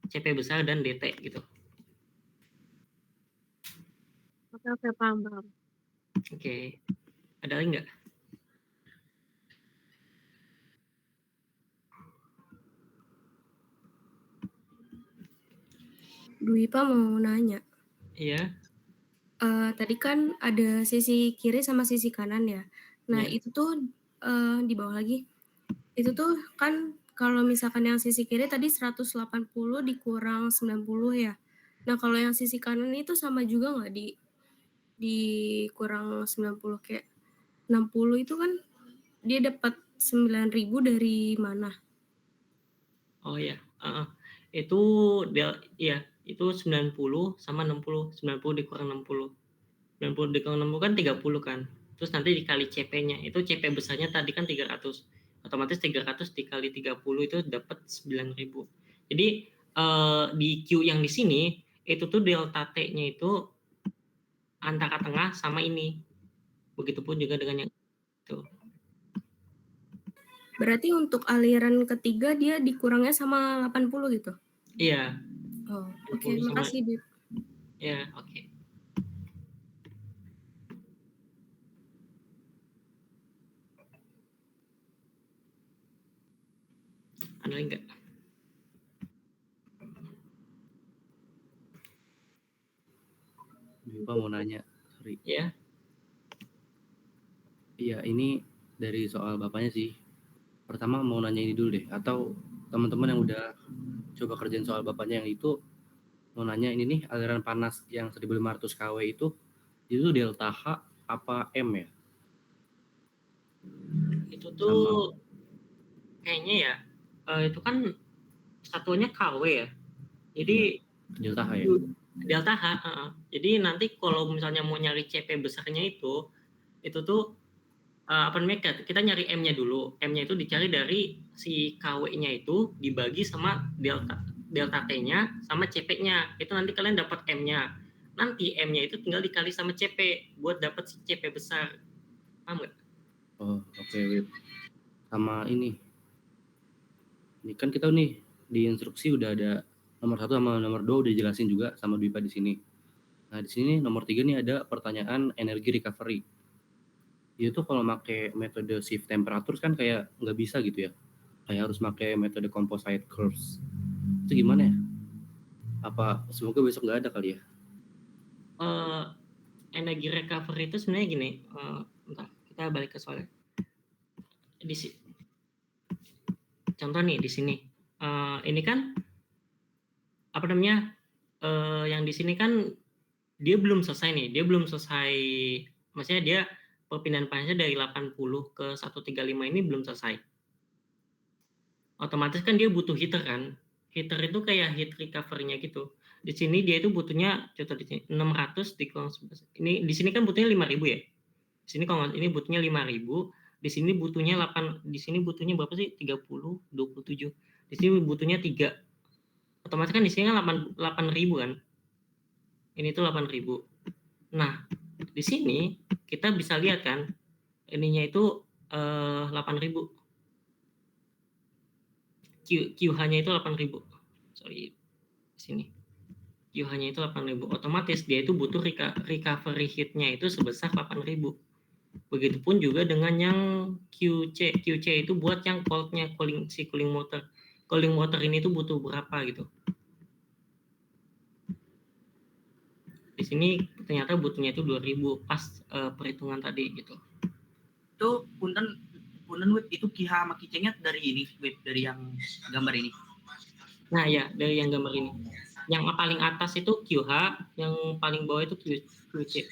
CP besar dan DT gitu. Oke, paham. Oke. Ada lagi nggak? Dwi Pak mau nanya. Iya. Tadi kan ada sisi kiri sama sisi kanan ya. Nah, Ya. itu tuh di bawah lagi. Itu tuh kan kalau misalkan yang sisi kiri tadi 180 dikurang 90 ya. Nah, kalau yang sisi kanan itu sama juga nggak dikurang 90 kayak 60 itu kan dia dapat 9.000 dari mana? Oh ya. Itu ya, itu 90 sama 60. 90 dikurang 60. 90 dikurang 60 kan 30 kan. Terus nanti dikali CP-nya. Itu CP besarnya tadi kan 300. Otomatis 300 dikali 30 itu dapat 9.000. Jadi di Q yang di sini itu tuh delta T-nya itu antara tengah sama ini. Begitupun juga dengan yang itu. Berarti untuk aliran ketiga dia dikurangnya sama 80 gitu? Iya. Oh, oke. Makasih, Bib. Ya, oke. Ada lagi nggak? Pak mau nanya, sorry. Ya. Iya, ini dari soal bapaknya sih. Pertama mau nanya ini dulu deh, atau teman-teman yang udah coba kerjain soal bapaknya yang itu mau nanya ini nih, aliran panas yang 1500 kW itu delta H apa M ya? Itu tuh kayaknya ya itu kan satuannya KW ya. Jadi Delta H ya. delta H. Jadi nanti kalau misalnya mau nyari CP besarnya itu tuh apa namanya, kita nyari M-nya dulu. M-nya itu dicari dari si KW-nya itu dibagi sama delta T-nya sama CP-nya. Itu nanti kalian dapat M-nya. Nanti M-nya itu tinggal dikali sama CP buat dapat si CP besar. Paham nggak? Oh, oke, Wib. Sama ini kan kita nih di instruksi udah ada nomor 1 sama nomor 2 udah jelasin juga sama Dwipa di sini. Nah, di sini nomor 3 nih ada pertanyaan energi recovery. Itu kalau pakai metode shift temperature kan kayak nggak bisa gitu ya. Kayak harus pakai metode composite curves. Itu gimana ya? Apa semoga besok nggak ada kali ya? Energi recovery itu sebenarnya gini. Bentar, kita balik ke soalnya. Contoh nih di sini. Ini kan apa namanya? Yang di sini kan dia belum selesai nih. Dia belum selesai. Maksudnya dia perpindahan panasnya dari 80 ke 135 ini belum selesai. Otomatis kan dia butuh heater kan. Heater itu kayak heat recovery-nya gitu. Di sini dia itu butuhnya contoh di sini 600 dikurang 11. Ini di sini kan butuhnya 5.000 ya. Di sini kalau ini butuhnya 5.000, di sini butuhnya 8, di sini butuhnya berapa sih? 30, 27. Di sini butuhnya 3. Otomatis kan di sini kan 8.000 kan. Ini tuh 8.000. Nah, di sini kita bisa lihat kan ininya itu 8.000. QH-nya itu 8.000. Sorry. Di sini. QH-nya itu 8.000. Otomatis dia itu butuh recovery heat-nya itu sebesar 8.000. Begitupun juga dengan yang QC. QC itu buat yang cold-nya, cooling water. Cooling water ini tuh butuh berapa gitu. Di sini ternyata butuhnya itu 2.000 pas perhitungan tadi gitu. Itu punten Wib, itu QH sama QC-nya dari ini, Wib, dari yang gambar ini. Nah ya, dari yang gambar ini. Yang paling atas itu QH, yang paling bawah itu QC.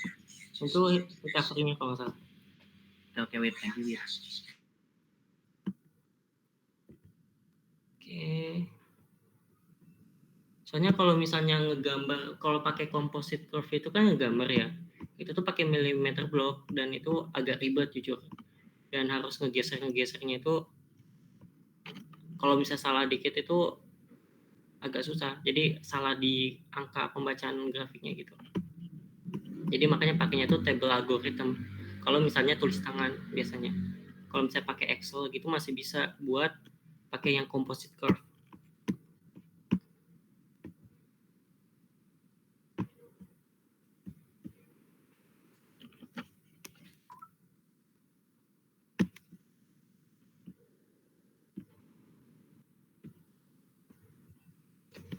Itu recovery-nya kalau nggak salah. Oke, Wib, thank you, Wib. Oke. Soalnya kalau misalnya ngegambar, kalau pakai composite curve itu kan ngegambar ya. Itu tuh pakai millimeter block dan itu agak ribet jujur. Dan harus ngegesernya itu kalau bisa salah dikit itu agak susah. Jadi salah di angka pembacaan grafiknya gitu. Jadi makanya pakainya tuh table algorithm. Kalau misalnya tulis tangan biasanya. Kalau misalnya pakai Excel gitu masih bisa buat pakai yang composite curve.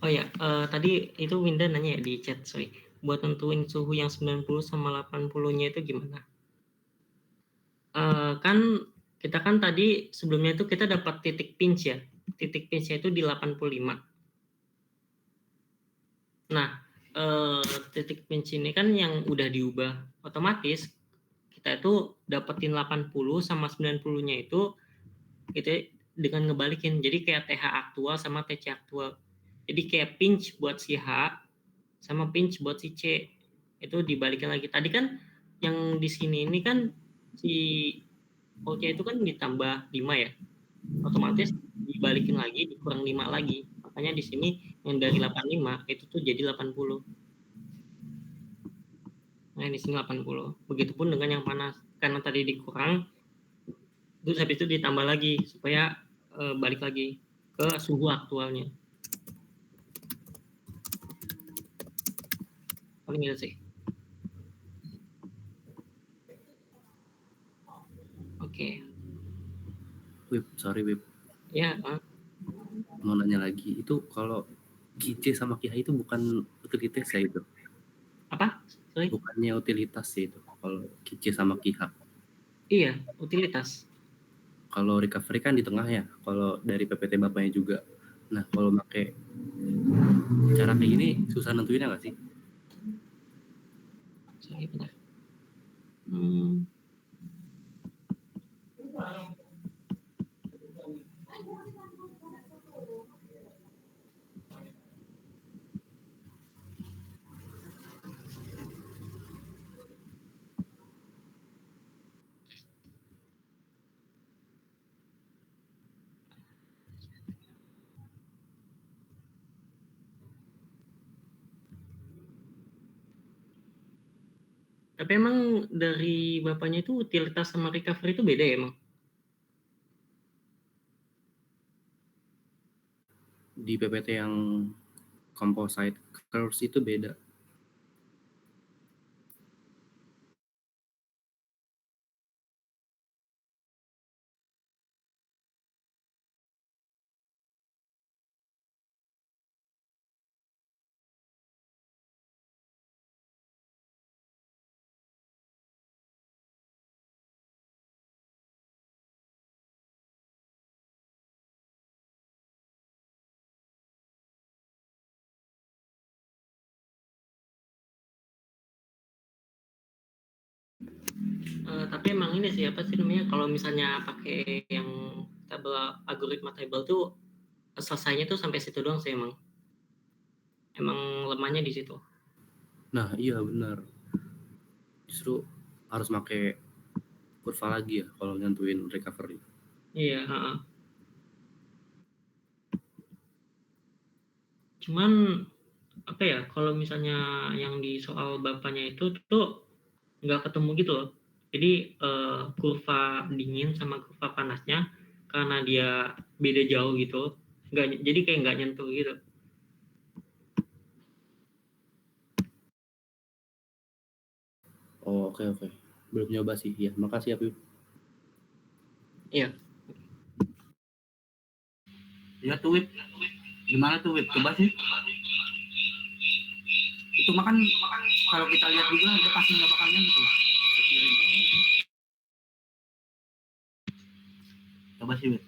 Oh ya, tadi itu Winda nanya ya di chat, sorry. Buat tentuin suhu yang 90 sama 80-nya itu gimana? Kan kita kan tadi sebelumnya itu kita dapat titik pinch ya. Titik pinch-nya itu di 85. Nah, titik pinch ini kan yang udah diubah. Otomatis kita itu dapetin 80 sama 90-nya itu gitu dengan ngebalikin. Jadi kayak TH aktual sama TC aktual. Jadi kayak pinch buat si H sama pinch buat si C. Itu dibalikin lagi. Tadi kan yang di sini ini kan si O-nya itu kan ditambah 5 ya. Otomatis dibalikin lagi dikurang 5 lagi. Makanya di sini yang dari 85 itu tuh jadi 80. Nah, di sini 80. Begitupun dengan yang panas. Karena tadi dikurang, terus habis itu ditambah lagi supaya balik lagi ke suhu aktualnya. Paling gitu sih. Oke. Wib, sorry Wib. Ya. Mau nanya lagi, itu kalau QC sama QH itu bukan utilitas ya itu? Apa? Sorry? Bukannya utilitas ya itu, kalau QC sama QH. Iya, utilitas. Kalau recovery kan di tengah ya, kalau dari PPT bapaknya juga. Nah, kalau pakai cara kayak gini susah nentuinnya nggak sih? Sorry, bentar. Tapi emang dari Bapaknya itu utilitas sama recovery itu beda ya emang? Di PPT yang composite curves itu beda. Tapi emang ini sih apa sih namanya kalau misalnya pakai yang tabel algoritma table tuh selesainya tuh sampai situ doang sih emang. Emang lemahnya di situ. Nah, iya benar. Justru harus pakai kurva lagi ya kalau nyentuhin recovery. Iya, Cuman apa ya kalau misalnya yang di soal Bapaknya itu tuh nggak ketemu gitu loh. Jadi kurva dingin sama kurva panasnya karena dia beda jauh gitu, jadi kayak nggak nyentuh gitu. Oh, oke. Belum nyoba sih. Ya, makasih ya, Pip. Iya. Ya tuh Wip, gimana tuh Wip? Coba sih. Itu makan kalau kita lihat juga dia pasti nggak bakal nyentuh. Coba sih Wip.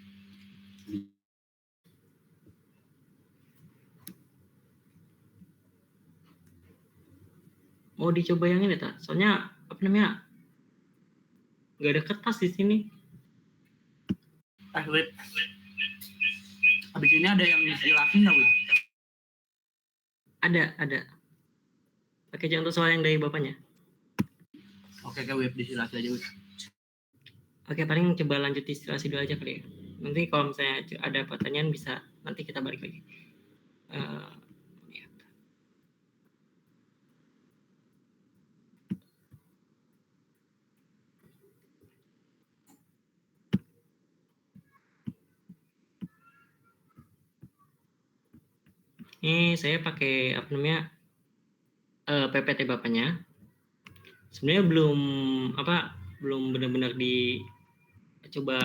Mau dicoba yang ini tak? Soalnya apa namanya? Nggak ada kertas di sini. Wip. Habis ini ada yang dijelasin nggak Wip? Ada. Pakai contoh soal yang dari Bapaknya. Oke Wip, distilasi aja Wip. Oke, paling coba lanjut distilasi dulu aja kali ya. Nanti kalau misalnya ada pertanyaan bisa nanti kita balik lagi. Ya. Ini saya pakai apa namanya PPT Bapaknya. Sebenarnya belum benar-benar dicoba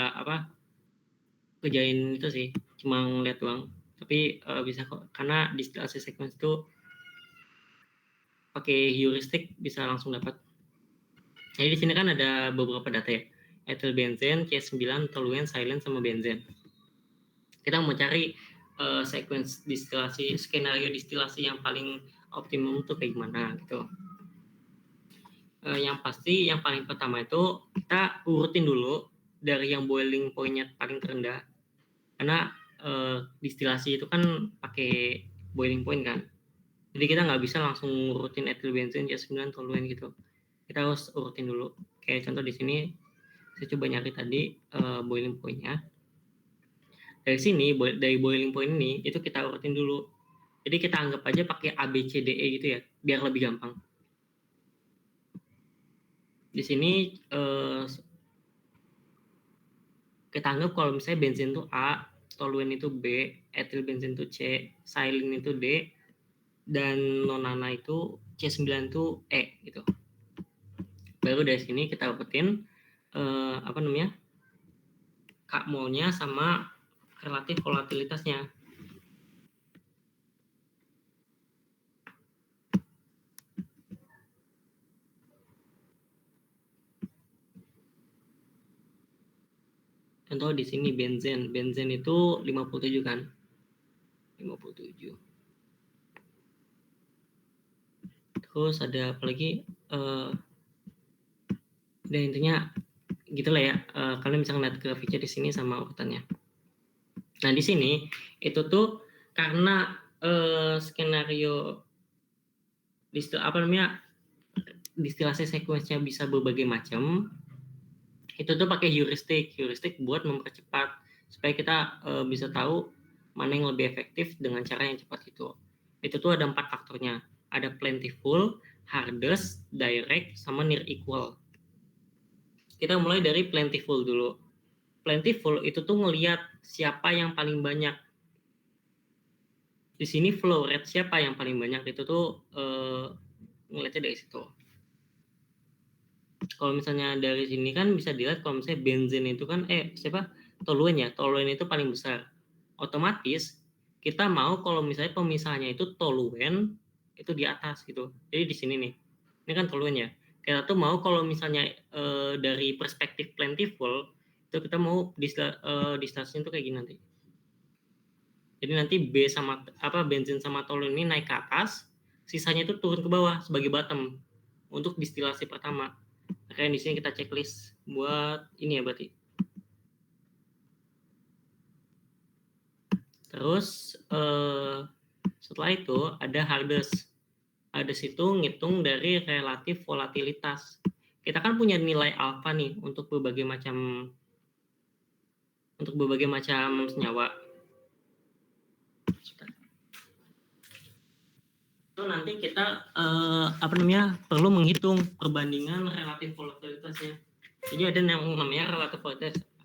kerjain itu sih, cuma ngeliat doang. Tapi bisa kok karena distilasi sequence itu pakai heuristik bisa langsung dapat. Jadi di sini kan ada beberapa data ya, ethyl benzene, C9, toluene, silane, sama benzen. Kita mau cari sequence distilasi, skenario distilasi yang paling optimum itu kayak gimana gitu. Yang pasti yang paling pertama itu kita urutin dulu dari yang boiling point-nya paling terendah, karena distilasi itu kan pakai boiling point kan, jadi kita nggak bisa langsung urutin ethyl benzene, C9, toluene gitu. Kita harus urutin dulu. Kayak contoh di sini saya coba nyari tadi boiling point-nya. Dari sini dari boiling point ini itu kita urutin dulu. Jadi kita anggap aja pakai A B C D E gitu ya, biar lebih gampang. Di sini kita anggap kalau misalnya bensin itu A, toluene itu B, ethyl benzene itu C, silane itu D, dan nonana itu C9 itu E gitu. Baru dari sini kita dapetin K molnya sama relatif volatilitasnya. Contoh di sini benzen itu 57 kan, 57. Terus ada apa lagi? Dan intinya gitulah ya. Kalian bisa ngeliat grafiknya di sini sama urutannya. Nah di sini itu tuh karena skenario distilasi sequence-nya bisa berbagai macam, itu tuh pakai heuristik buat mempercepat supaya kita bisa tahu mana yang lebih efektif dengan cara yang cepat itu tuh ada 4 faktornya. Ada plentiful, hardest, direct, sama near equal. Kita mulai dari plentiful dulu. Plentiful itu tuh ngelihat siapa yang paling banyak. Di sini flow rate siapa yang paling banyak itu tuh ngelihatnya dari situ. Kalau misalnya dari sini kan bisa dilihat kalau misalnya benzen itu kan toluen ya, toluen itu paling besar. Otomatis kita mau kalau misalnya pemisahnya itu toluen itu di atas gitu. Jadi di sini nih, ini kan toluen ya. Kita tuh mau kalau misalnya dari perspektif plentiful itu kita mau distance itu kayak gini nanti. Jadi nanti benzen sama toluen ini naik ke atas, sisanya itu turun ke bawah sebagai bottom untuk distilasi pertama. Makanya di sini kita checklist buat ini ya berarti. Terus setelah itu ada hardest. Hardest itu ngitung dari relatif volatilitas. Kita kan punya nilai alfa nih untuk berbagai macam senyawa. Itu nanti kita perlu menghitung perbandingan relatif volatilitasnya. Jadi ada yang namanya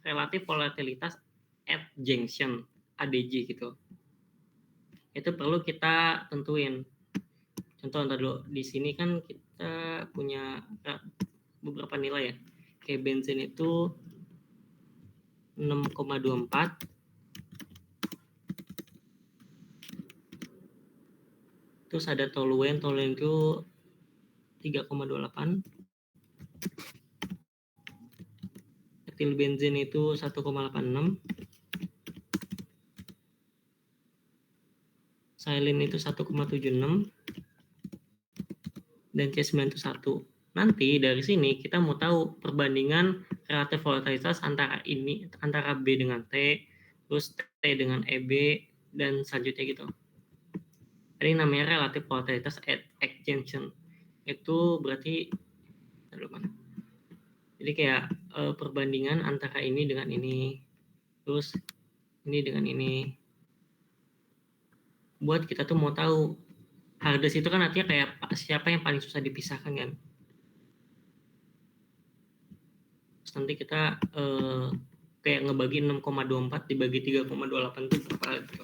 relatif volatilitas at junction. ADJ gitu. Itu perlu kita tentuin. Contoh ntar dulu di sini kan kita punya beberapa nilai ya. Kayak bensin itu 6,24. Terus ada toluen itu 3,28. Etil bensin itu 1,86. Silane itu 1,76 dan C9 itu 1. Nanti dari sini kita mau tahu perbandingan relatif volatilitas antara B dengan T, terus T dengan EB dan selanjutnya gitu. Ini namanya relatif volatilitas at junction. Itu berarti jadi kayak perbandingan antara ini dengan ini, terus ini dengan ini. Buat kita tuh mau tahu hardest itu kan artinya kayak siapa yang paling susah dipisahkan kan. Terus nanti kita kayak ngebagi 6,24 dibagi 3,28 itu berapa gitu.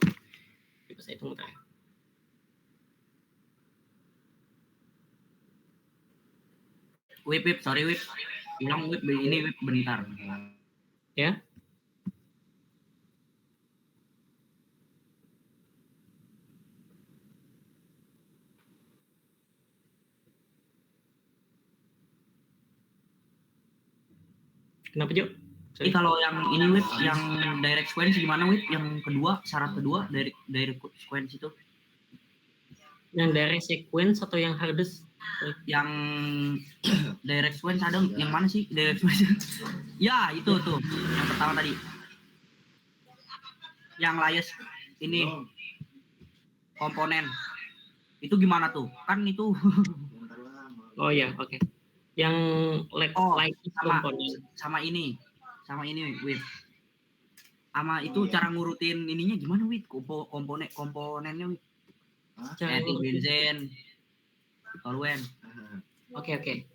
Bisa saya hitung bentar ya. Sorry Wip. Bilang Wip ini Wip bentar. Ya. Kenapa Jo? Jadi kalau yang ini Wip, yang direct sequence gimana Wip? Yang kedua, syarat kedua direct sequence itu? Yang direct sequence atau yang hardest? Yang direct sequence ada yang mana sih direct sequence? Ya itu tuh yang pertama tadi. Yang layers ini komponen itu gimana tuh? Kan itu. Oh ya, oke. Okay. Yang sama ini Wip. Sama itu cara ngurutin ininya gimana Wip? Komponennya Wip. Etil benzen, toluen. Oke.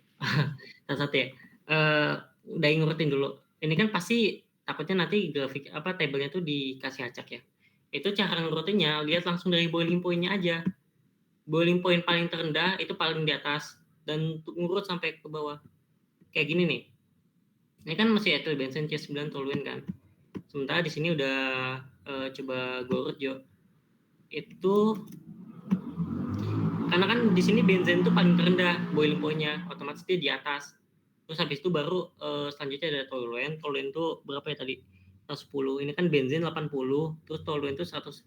Satu ya. Udah ngurutin dulu. Ini kan pasti takutnya nanti grafik tabelnya tuh dikasih acak ya. Itu cara ngurutinnya lihat langsung dari boiling point-nya aja. Boiling point paling terendah itu paling di atas dan ngurut sampai ke bawah. Kayak gini nih. Ini kan masih etil benzen C9 toluen kan. Sementara di sini udah coba gue urut Jo. Itu karena kan di sini benzen itu paling terendah boiling point-nya, otomatis dia di atas. Terus habis itu baru selanjutnya ada toluen. Toluen itu berapa ya tadi? 110. Ini kan benzen 80, terus toluen itu 110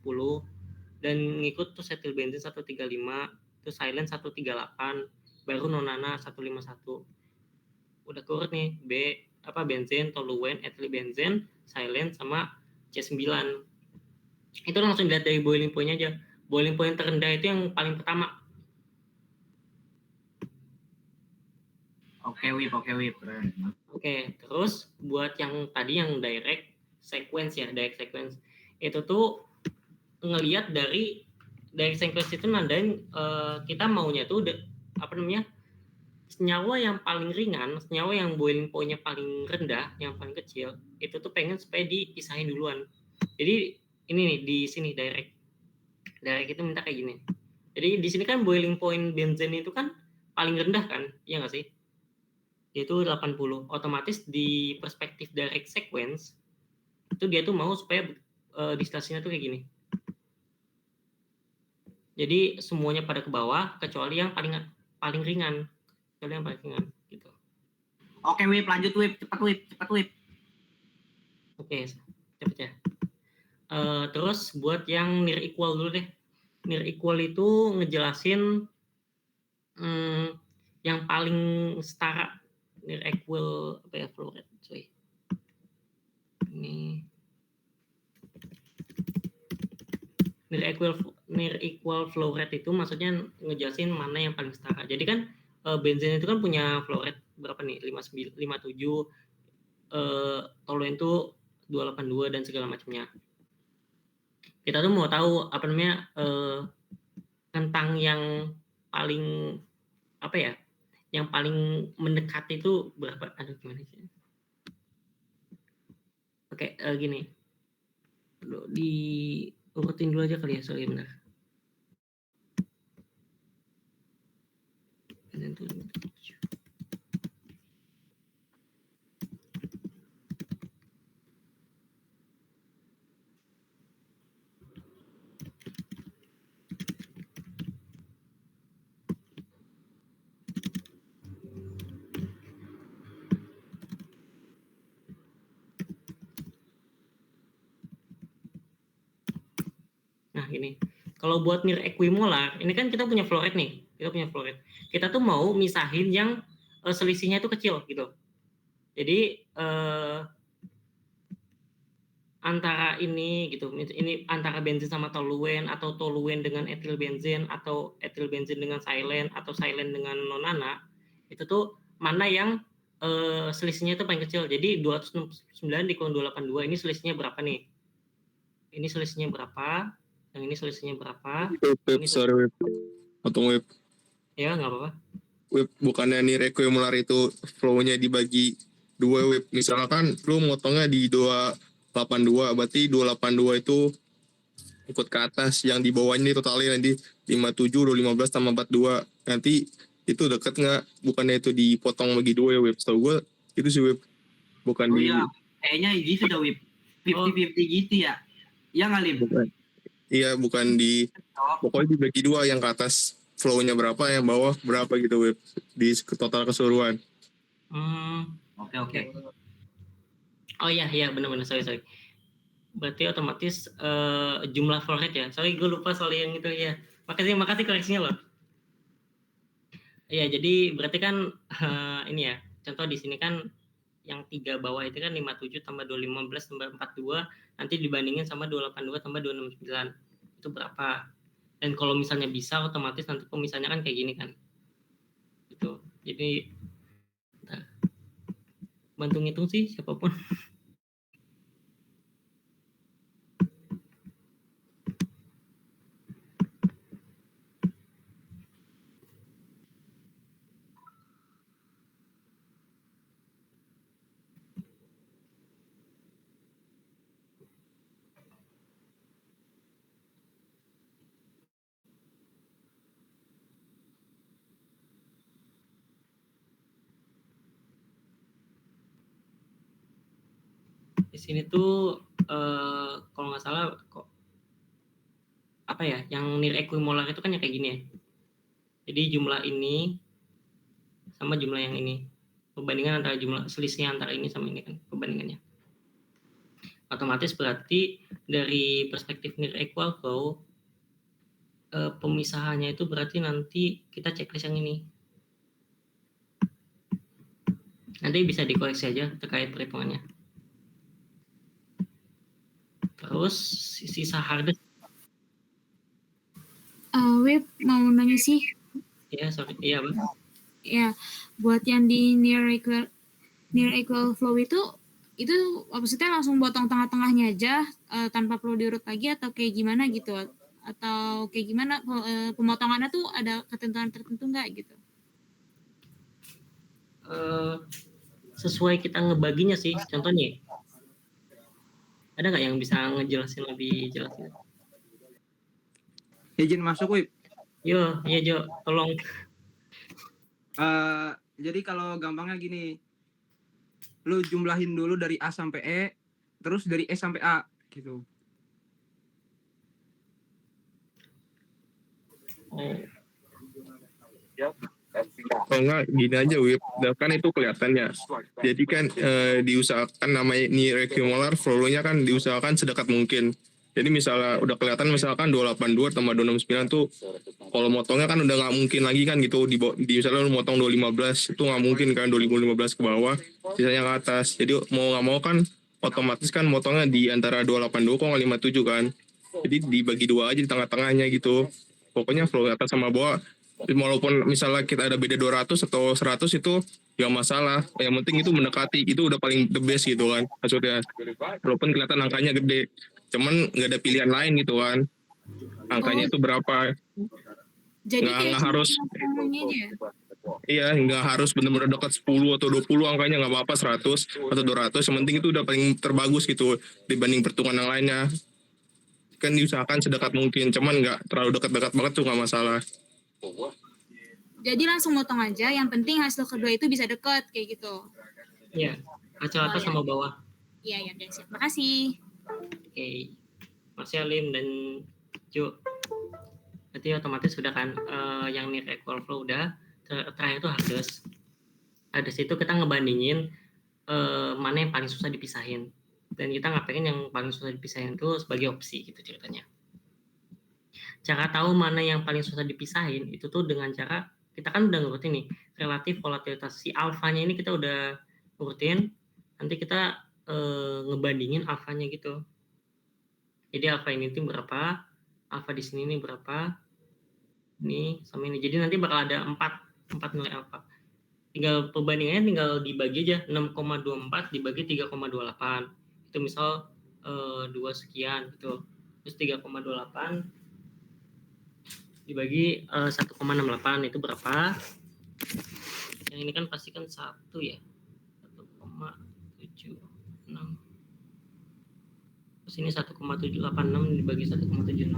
dan ngikut tuh etil benzen 135, terus silane 138, baru nonana 151. Udah keurut nih benzen, toluen, etil benzen, silane sama C9. Itu langsung dilihat dari boiling point-nya aja. Boiling point terendah itu yang paling pertama. Oke, Wip. Oke, terus buat yang tadi yang direct sequence ya, direct sequence. Itu tuh ngelihat dari sequence itu nandain kita maunya tuh senyawa yang paling ringan, senyawa yang boiling point-nya paling rendah, yang paling kecil, itu tuh pengen supaya dipisahin duluan. Jadi ini nih di sini direct itu minta kayak gini. Jadi di sini kan boiling point benzen itu kan paling rendah kan, iya nggak sih? Yaitu 80. Otomatis di perspektif direct sequence itu dia tuh mau supaya distasinya tuh kayak gini. Jadi semuanya pada ke bawah kecuali yang paling ringan. Kecuali yang paling ringan gitu. Oke, Wip, lanjut Wip, cepat Wip. Oke, cepet ya. Terus buat yang near equal dulu deh. Near equal itu ngejelasin yang paling setara. Near equal apa ya, flow rate, sorry. Ini near equal flow rate itu maksudnya ngejelasin mana yang paling setara. Jadi kan benzen itu kan punya flow rate berapa nih? 57, toluen itu 282 dan segala macamnya. Kita tuh mau tahu tentang yang paling yang paling mendekati itu berapa? Aduh, gimana sih? Oke, gini. Diurutin dulu aja kali ya, sorry benar. Nah, ini. Kalau buat near equimolar, ini kan kita punya flow rate nih. Kita tuh mau misahin yang selisihnya itu kecil gitu. Jadi antara ini gitu, ini antara benzen sama toluen, atau toluen dengan etil benzen, atau etil benzen dengan silen, atau silen dengan nonana, itu tuh mana yang selisihnya itu paling kecil. Jadi 269 dikurang 282, ini selisihnya berapa nih? Ini selisihnya berapa? Yang ini selisihnya berapa? Sorry, Wip. Potong, Wip. Ya, nggak apa-apa. Wip, bukannya near equimolar itu flow-nya dibagi 2, Wip. Misalkan lu motongnya di 282, berarti 282 itu ikut ke atas, yang di bawahnya totalnya nanti 57, 215 tambah 42. Nanti itu deket nggak? Bukannya itu dipotong bagi 2 ya, Wip? Setahu gue itu sih, Wip. Bukan iya, kayaknya gitu dah, Wip. 50-50 gitu ya. Iya nggak, Lim? Iya, bukan pokoknya dibagi 2, yang ke atas flow-nya berapa, yang bawah berapa gitu, Wip, di total keseluruhan. Oke. Oh iya, benar-benar, sorry. Berarti otomatis jumlah flow rate ya. Sorry, gue lupa soal yang itu ya. Makasih koreksinya loh. Iya, jadi berarti kan ini ya. Contoh di sini kan yang 3 bawah itu kan 57 tambah 215 tambah 42, nanti dibandingin sama 282 tambah 269. Itu berapa? Dan kalau misalnya bisa, otomatis nanti pemisahnya kan kayak gini kan. Gitu. Jadi bantu ngitung sih siapapun. Di sini tuh kalau nggak salah kok yang near equimolar itu kan yang kayak gini ya. Jadi jumlah ini sama jumlah yang ini, perbandingan antara selisihnya antara ini sama ini kan perbandingannya. Otomatis berarti dari perspektif near equal flow, pemisahannya itu berarti nanti kita checklist yang ini. Nanti bisa dikoreksi aja terkait perhitungannya. Terus sisa hard disk. Wip mau nanya sih. Iya, sorry. Iya, Bang. Ya, buat yang di near equal flow itu maksudnya langsung potong tengah-tengahnya aja tanpa perlu diurut lagi, atau kayak gimana gitu? Atau kayak gimana pemotongannya tuh ada ketentuan tertentu nggak gitu? sesuai kita ngebaginya sih. Contohnya, ada nggak yang bisa ngejelasin lebih jelas? Izin masuk, Wip. Yo, iya Jo, tolong. Jadi kalau gampangnya gini, lu jumlahin dulu dari A sampai E, terus dari E sampai A, gitu. Oh. Oh enggak, gini aja Wip, kan itu kelihatannya. Jadi kan diusahakan namanya ini requiemolar flow-nya kan diusahakan sedekat mungkin. Jadi misalnya udah kelihatan misalkan 282 tambah 269 tuh kalau motongnya kan udah nggak mungkin lagi kan gitu di misalnya lu motong 215 itu nggak mungkin kan 2015 ke bawah sisanya ke atas. Jadi mau nggak mau kan otomatis kan motongnya di antara 282 kok nggak 57 kan. Jadi dibagi dua aja di tengah-tengahnya gitu. Pokoknya flow atas sama bawah walaupun misalnya kita ada beda 200 atau 100 itu nggak masalah. Yang penting itu mendekati, itu udah paling the best gitu kan maksudnya. Walaupun kelihatan angkanya gede, cuman nggak ada pilihan lain gitu kan. Angkanya itu berapa? Jadi Nggak harus. aja. Iya, nggak harus benar-benar dekat 10 atau 20 angkanya nggak apa-apa 100 atau 200. Yang penting itu udah paling terbagus gitu dibanding perhitungan yang lainnya. Kan diusahakan sedekat mungkin, cuman nggak terlalu dekat-dekat banget tuh nggak masalah. Jadi langsung motong aja, yang penting hasil kedua itu bisa dekat kayak gitu. Iya, hasil atas sama bawah. Iya, ya guys. Makasih. Oke. Mas Alim dan Jo. Berarti otomatis sudah kan yang near equal flow udah. Terakhir itu hardest. Hardest itu kita ngebandingin mana yang paling susah dipisahin. Dan kita nggak pengen yang paling susah dipisahin itu sebagai opsi gitu ceritanya. Cara tahu mana yang paling susah dipisahin itu tuh dengan cara kita kan udah ngurutin nih relatif volatilitas si alfanya ini kita udah ngurutin, nanti kita ngebandingin alfanya gitu. Jadi alfa ini tuh berapa, alfa di sini nih berapa, ini sama ini. Jadi nanti bakal ada 4 nilai alfa. Tinggal perbandingannya tinggal dibagi aja 6,24 dibagi 3,28. Itu misal 2 sekian gitu. Terus 3,28 dibagi 1,68 itu berapa? Yang ini kan pasti kan 1 ya. 1,76. Terus ini 1,786 dibagi 1,76.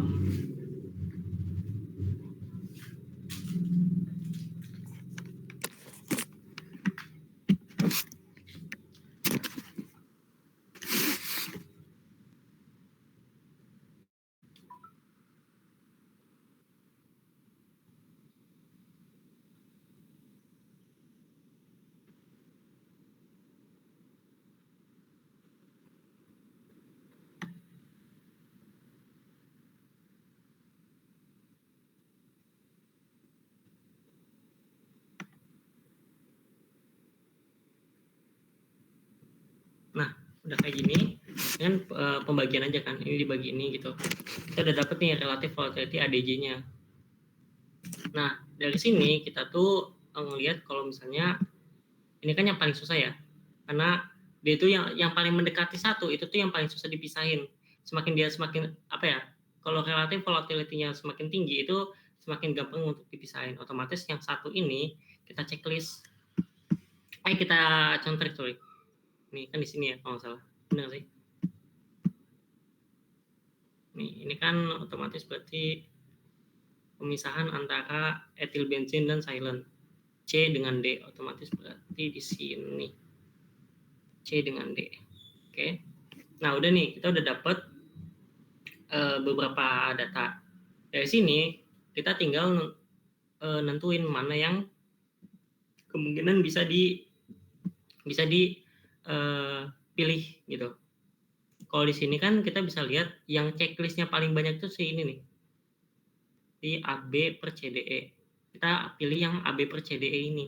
Nah, udah kayak gini, kan pembagian aja kan, ini dibagi ini gitu. Kita udah dapet nih relative volatility ADJ-nya. Nah, dari sini kita tuh ngelihat kalau misalnya ini kan yang paling susah ya, karena dia itu yang paling mendekati 1 itu tuh yang paling susah dipisahin. Semakin dia semakin apa ya? Kalau relative volatility-nya semakin tinggi itu semakin gampang untuk dipisahin. Otomatis yang 1 ini kita checklist. Kita contoh sorry. Nih kan di sini ya kalau nggak salah, benar sih. Nih ini kan otomatis berarti pemisahan antara etil bensin dan silent. C dengan D otomatis berarti di sini C dengan D. Oke. Nah udah nih kita udah dapat beberapa data. Dari sini kita tinggal nentuin mana yang kemungkinan bisa pilih gitu. Kalau di sini kan kita bisa lihat yang checklistnya paling banyak itu si ini nih, di AB per CDE. Kita pilih yang AB per CDE ini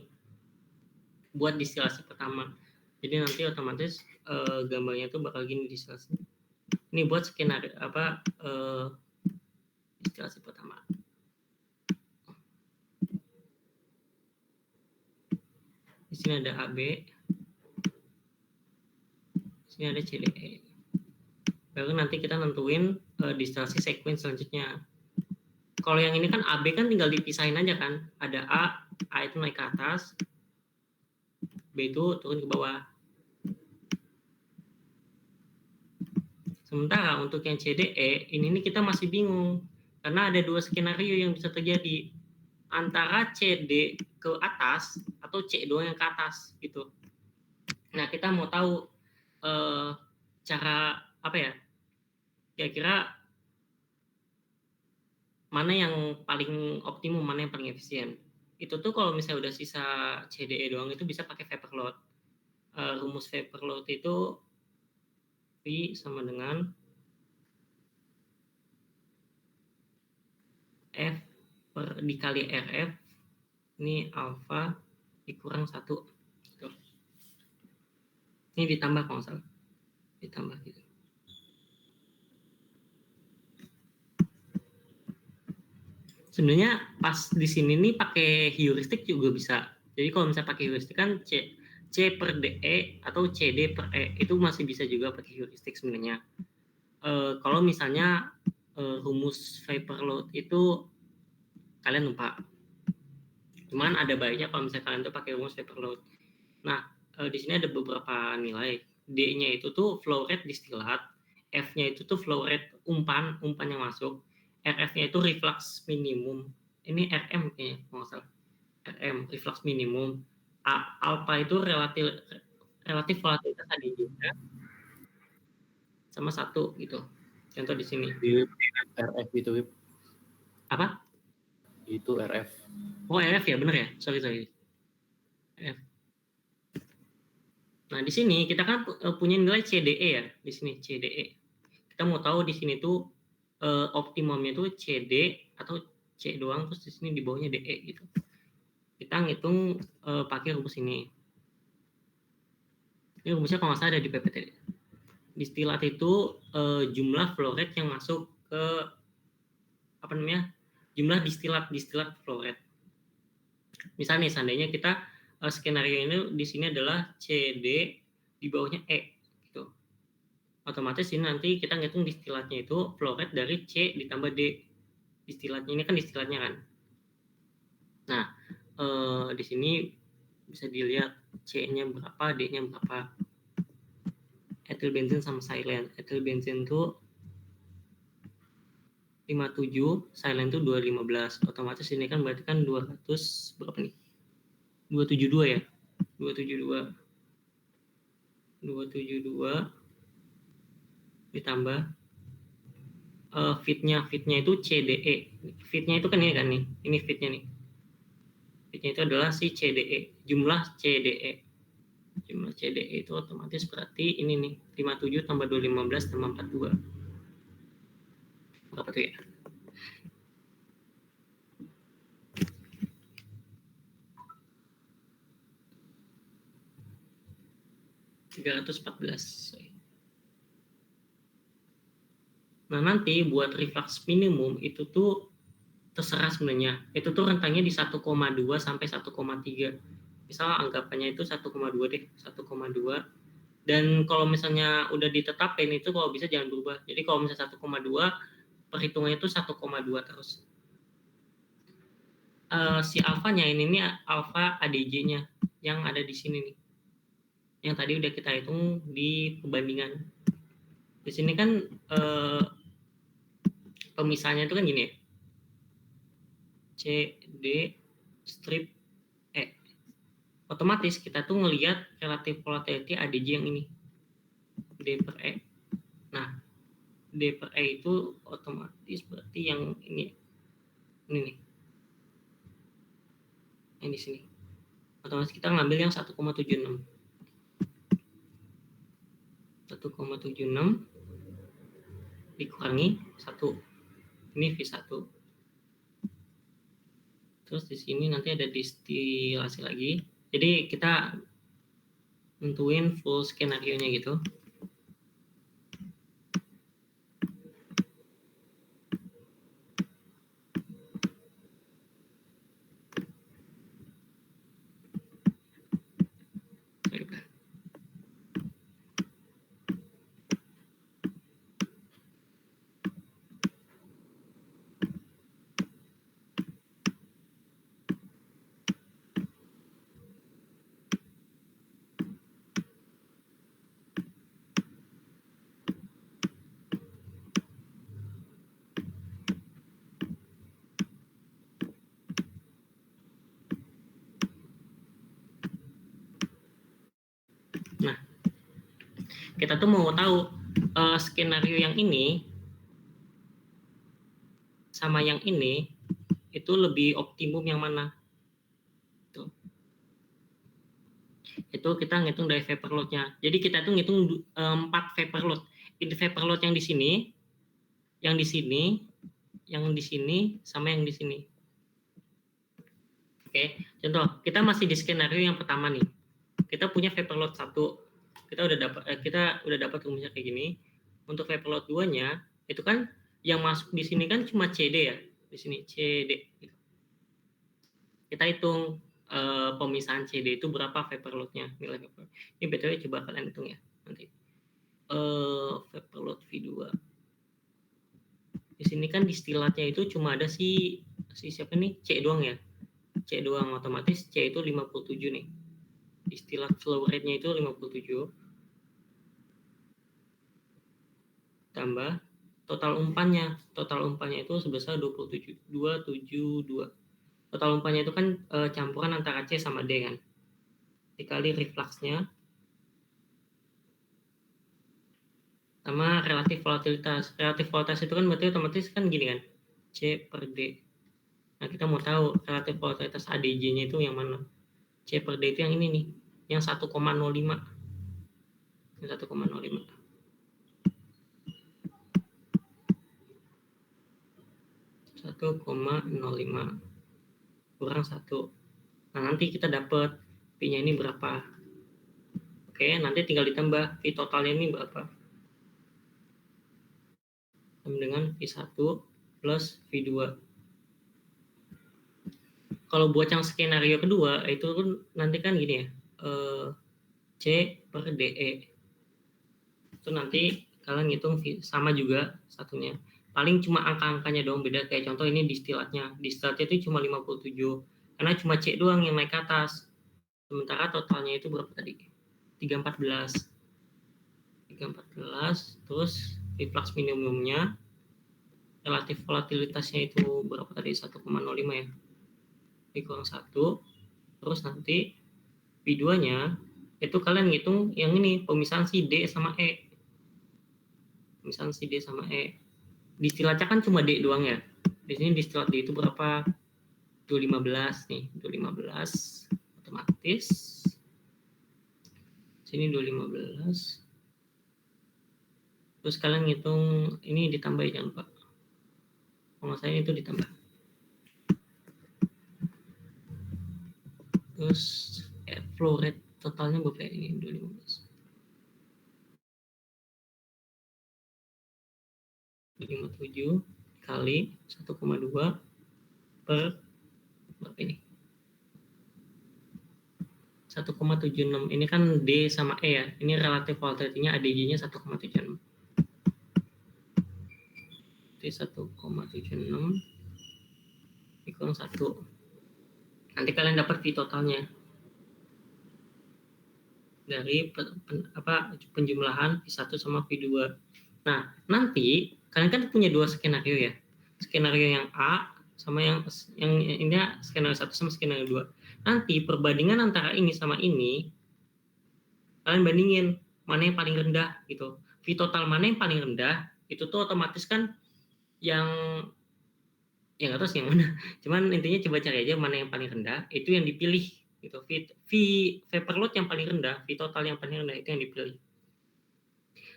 buat distilasi pertama. Jadi nanti otomatis gambarnya tuh bakal gini distilasi. Ini buat skenario distilasi pertama. Di sini ada AB. Sini ada CDE. Baru nanti kita nentuin distilasi sequence selanjutnya. Kalau yang ini kan AB kan tinggal dipisahin aja kan. Ada A itu naik ke atas. B itu turun ke bawah. Sementara untuk yang CDE ini nih kita masih bingung karena ada 2 skenario yang bisa terjadi antara CD ke atas atau C doang yang ke atas gitu. Nah kita mau tahu cara apa ya? Kira-kira mana yang paling optimum, mana yang paling efisien. Itu tuh kalau misalnya udah sisa CDE doang itu bisa pakai vapor load. Rumus vapor load itu V sama dengan F dikali RF ini alfa dikurang 1 gitu. Ini ditambah kalau nggak salah, ditambah gitu. Sebenarnya pas di sini nih pakai heuristik juga bisa. Jadi kalau misalnya pakai heuristik kan C per DE atau CD per E itu masih bisa juga pakai heuristik sebenarnya. Kalau misalnya rumus vapor load itu kalian lupa. Cuman ada baiknya kalau misalnya kalian tuh pakai rumus vapor load. Nah, di sini ada beberapa nilai. D-nya itu tuh flow rate distilat, F-nya itu tuh flow rate umpan yang masuk, RF-nya itu reflux minimum. Ini RM kayaknya, kalau nggak salah. RM, reflux minimum. Alpha itu relatif volatilitas ADJ-nya sama 1 gitu. Contoh di sini. Di RF itu, Wip. Apa? Itu RF. Oh, RF ya, bener ya? Sorry. RF. Nah, di sini kita kan punya nilai CDE ya, di sini CDE. Kita mau tahu di sini tuh optimumnya tuh CD atau C doang, terus di sini di bawahnya DE gitu. Kita ngitung pakai rumus ini. Ini rumusnya kalau nggak salah ada di PPT. Distilat itu jumlah flow rate yang masuk ke apa namanya? Jumlah distilat flow rate. Misalnya seandainya kita skenario ini di sini adalah CD di bawahnya E gitu. Otomatis ini nanti kita ngitung distilatnya itu flow rate dari C ditambah D. Distilatnya ini kan distilatnya kan. Nah, di sini bisa dilihat C-nya berapa, D-nya berapa. Etil bensin sama silane. Etil bensin itu 57, silane itu 215. Otomatis ini kan berarti kan 200 berapa nih? 272 ya. 272 ditambah fitnya itu CDE. Fitnya itu kan ini kan nih. Ini fitnya nih. Fitnya itu adalah si CDE, jumlah CDE. Jumlah CDE itu otomatis berarti ini nih, 57 tambah 215 tambah 42. Berapa tuh ya? $314. Nah, nanti buat reflux minimum itu tuh terserah sebenarnya. Itu tuh rentangnya di 1,2 sampai 1,3. Misalnya anggapannya itu 1,2 deh, 1,2. Dan kalau misalnya udah ditetapin itu kalau bisa jangan berubah. Jadi kalau misalnya 1,2 perhitungannya itu 1,2 terus. Si alfanya ini nih alfa ADJ-nya yang ada di sini nih. Yang tadi udah kita hitung di pembandingan. Di sini kan pemisahnya itu kan gini ya. C, D, strip, E. Otomatis kita tuh ngelihat relative volatility ADJ yang ini. D per E. Nah, D per E itu otomatis berarti yang ini nih. Yang di sini. Otomatis kita ngambil yang 1,76. 1,76 dikurangi 1. Ini V1. Terus di sini nanti ada distilasi lagi. Jadi kita nentuin full skenario-nya gitu. kita tuh mau tahu skenario yang ini sama yang ini itu lebih optimum yang mana. Tuh. Itu kita ngitung dari vapor load-nya. Jadi kita tuh ngitung 4 vapor load. Ini vapor load yang di sini, yang di sini, yang di sini, sama yang di sini. Oke, contoh kita masih di skenario yang pertama nih. Kita punya vapor load 1. Kita udah dapat rumusnya kayak gini. Untuk vapor load 2-nya itu kan yang masuk di sini kan cuma CD ya. Di sini CD. Kita hitung pemisahan CD itu berapa vapor load-nya, nilai vapor. Ini BTW coba kalian hitung ya nanti. Vapor load V2. Di sini kan distilatnya itu cuma ada si siapa nih? C doang ya. C doang, otomatis C itu 57 nih. Distilat flow rate-nya itu 57. Tambah total umpannya. Total umpannya itu sebesar 272. Total umpannya itu kan campuran antara C sama D kan. Dikali refluxnya sama relatif volatilitas. Relatif volatilitas itu kan berarti otomatis kan gini kan. C per D. Nah, kita mau tahu relatif volatilitas ADJ-nya itu yang mana. C per D itu yang ini nih. Yang 1,05. Yang 1,05. Kurang 1. Nah, nanti kita dapat V-nya ini berapa. Oke, nanti tinggal ditambah V totalnya ini berapa. Sama dengan V1 plus V2. Kalau buat yang skenario kedua, itu nanti kan gini ya. C per DE. Itu nanti kalian ngitung sama juga satunya. Paling cuma angka-angkanya doang beda, kayak contoh ini distilatnya. Distilatnya itu cuma 57. Karena cuma C doang yang naik ke atas. Sementara totalnya itu berapa tadi? 314. Terus reflux minimumnya, relatif volatilitasnya itu berapa tadi? 1,05 ya. Dikurang 1. Terus nanti V2-nya itu kalian ngitung yang ini, pemisahan si D sama E. Pemisahan si D sama E. Distilatnya kan cuma D doang ya. Di sini distilat D itu berapa? 215 nih, 215 otomatis. Sini 215. Terus kalian ngitung ini ditambah, jangan lupa. Kalau saya itu ditambah. Terus flow rate totalnya berapa ini? 215. 57 kali 1,2 per berapa ini? 1,76. Ini kan D sama E ya. Ini relatif volatility-nya ADJ-nya 1,76. Jadi 1,76 dikurang 1. Nanti kalian dapat V totalnya dari penjumlahan V1 sama V2. Nah, nanti kalian kan punya dua skenario ya. Skenario yang A sama yang ini skenario 1 sama skenario 2. Nanti perbandingan antara ini sama ini kalian bandingin mana yang paling rendah gitu. V total mana yang paling rendah itu tuh otomatis kan yang nggak tahu sih yang mana. Cuman intinya coba cari aja mana yang paling rendah, itu yang dipilih gitu. V vapor load yang paling rendah, V total yang paling rendah itu yang dipilih.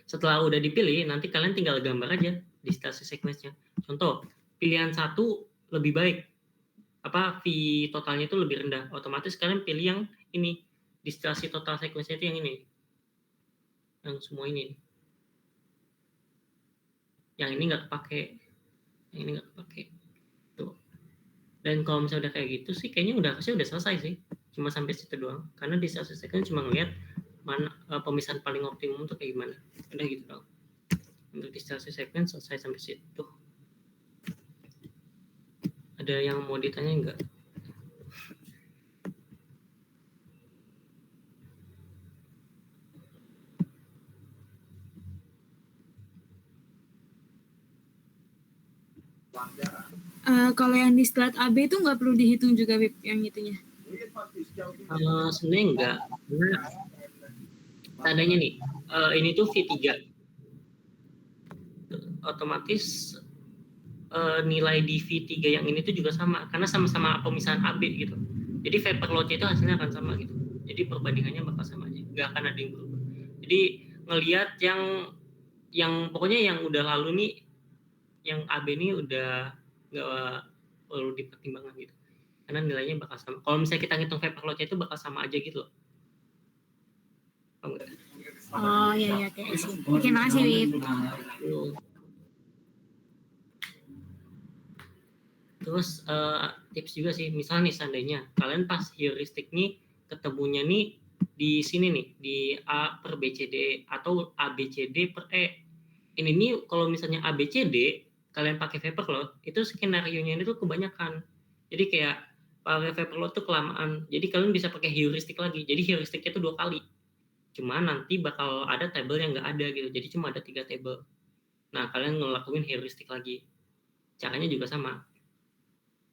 Setelah udah dipilih, nanti kalian tinggal gambar aja distilasi sequence-nya. Contoh, pilihan 1 lebih baik, V totalnya itu lebih rendah. Otomatis kalian pilih yang ini, distilasi total sequence-nya itu yang ini. Yang semua ini. Yang ini nggak kepake. Yang ini nggak kepake. Tuh. Dan kalau misalnya udah kayak gitu sih, kayaknya udah selesai sih. Cuma sampai situ doang. Karena distilasi sequence cuma ngeliat mana pemisahan paling optimum tuh kayak gimana. Udah gitu dong. Untuk distilasi sequence selesai sampai situ. Ada yang mau ditanya enggak? Kalau yang distilat AB itu nggak perlu dihitung juga, Bib, yang itunya? Sebenarnya enggak. Seandainya nih, ini tuh V3, otomatis nilai di V3 yang ini tuh juga sama, karena sama-sama pemisahan AB gitu. Jadi vapor load-nya itu hasilnya akan sama gitu. Jadi perbandingannya bakal sama aja, nggak akan ada yang berubah. Jadi ngelihat yang pokoknya yang udah lalu nih, yang AB ini udah nggak perlu dipertimbangkan gitu. Karena nilainya bakal sama. Kalau misalnya kita ngitung vapor load-nya itu bakal sama aja gitu loh. Paham nggak? Oh iya oke sih. Oke, makasih Wip. Terus tips juga sih, misalnya nih seandainya kalian pas heuristik nih ketemunya nih di sini nih, di A per BCD atau ABCD per E. Ini nih kalau misalnya ABCD kalian pakai vapor load, itu skenario-nya itu kebanyakan. Jadi kayak pakai vapor load tuh kelamaan. Jadi kalian bisa pakai heuristik lagi. Jadi heuristiknya itu 2 kali. Cuma nanti bakal ada table yang nggak ada gitu. Jadi cuma ada 3 table. Nah, kalian ngelakuin heuristik lagi. Caranya juga sama.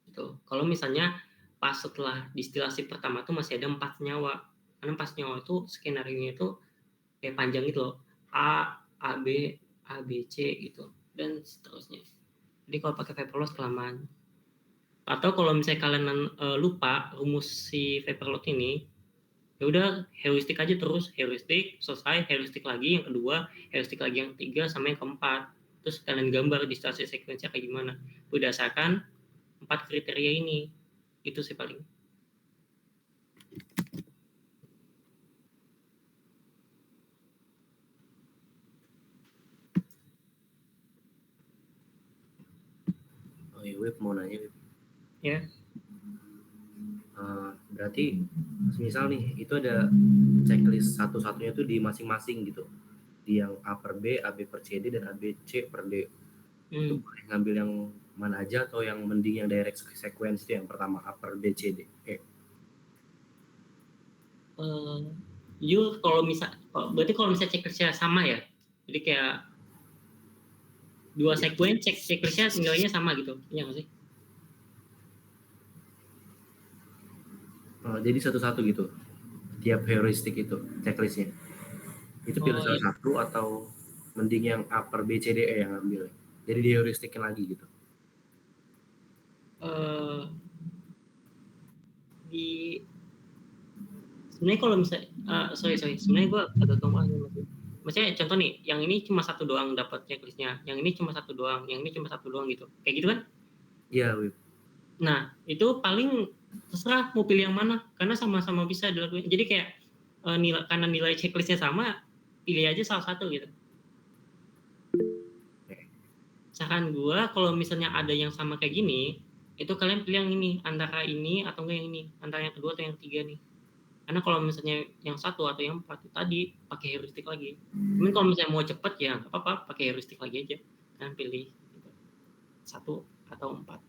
Gitu. Kalau misalnya pas setelah distilasi pertama tuh masih ada 4 senyawa. Karena 4 senyawa itu skenario-nya itu kayak panjang gitu loh. A, AB, ABC gitu dan seterusnya. Jadi kalau pakai vapor load kelamaan. Atau kalau misalnya kalian lupa rumus si vapor load ini, ya udah heuristik aja terus, heuristik selesai, heuristik lagi yang kedua, heuristik lagi yang ketiga sama yang keempat. Terus kalian gambar distilasi sekuensinya kayak gimana. Berdasarkan 4 kriteria ini. Itu sih paling. Oh iya, Wip mau nanya, Wip. Ya. Berarti misal nih itu ada checklist satu-satunya tuh di masing-masing gitu, di yang A per B, AB per CD dan ABC per D. Itu boleh ngambil yang mana aja atau yang mending yang direct sequence itu yang pertama A per B, C, D, E? Berarti kalau misalnya checklistnya sama ya, jadi kayak 2 sequence checklistnya nilainya sama gitu, iya nggak sih? Jadi satu-satu gitu, tiap heuristik itu checklistnya. Itu pilih salah satu atau mending yang A per B, C, D, E yang ambil. Jadi di heuristikin lagi gitu. Sebenarnya kalau misalnya sebenarnya gue agak gampang. Maksudnya contoh nih, yang ini cuma satu doang dapat checklistnya, yang ini cuma satu doang, yang ini cuma satu doang gitu, kayak gitu kan? Iya, Wip. Nah itu paling terserah mau pilih yang mana, karena sama-sama bisa dilakukan. Jadi kayak karena nilai checklistnya sama, pilih aja salah satu gitu. Saran gue kalau misalnya ada yang sama kayak gini, itu kalian pilih yang ini, antara ini atau enggak yang ini, antara yang kedua atau yang ketiga nih. Karena kalau misalnya yang 1 atau yang 4 tadi pakai heuristik lagi. Mungkin kalau misalnya mau cepet ya nggak apa-apa, pakai heuristik lagi aja. Kalian pilih 1 atau 4.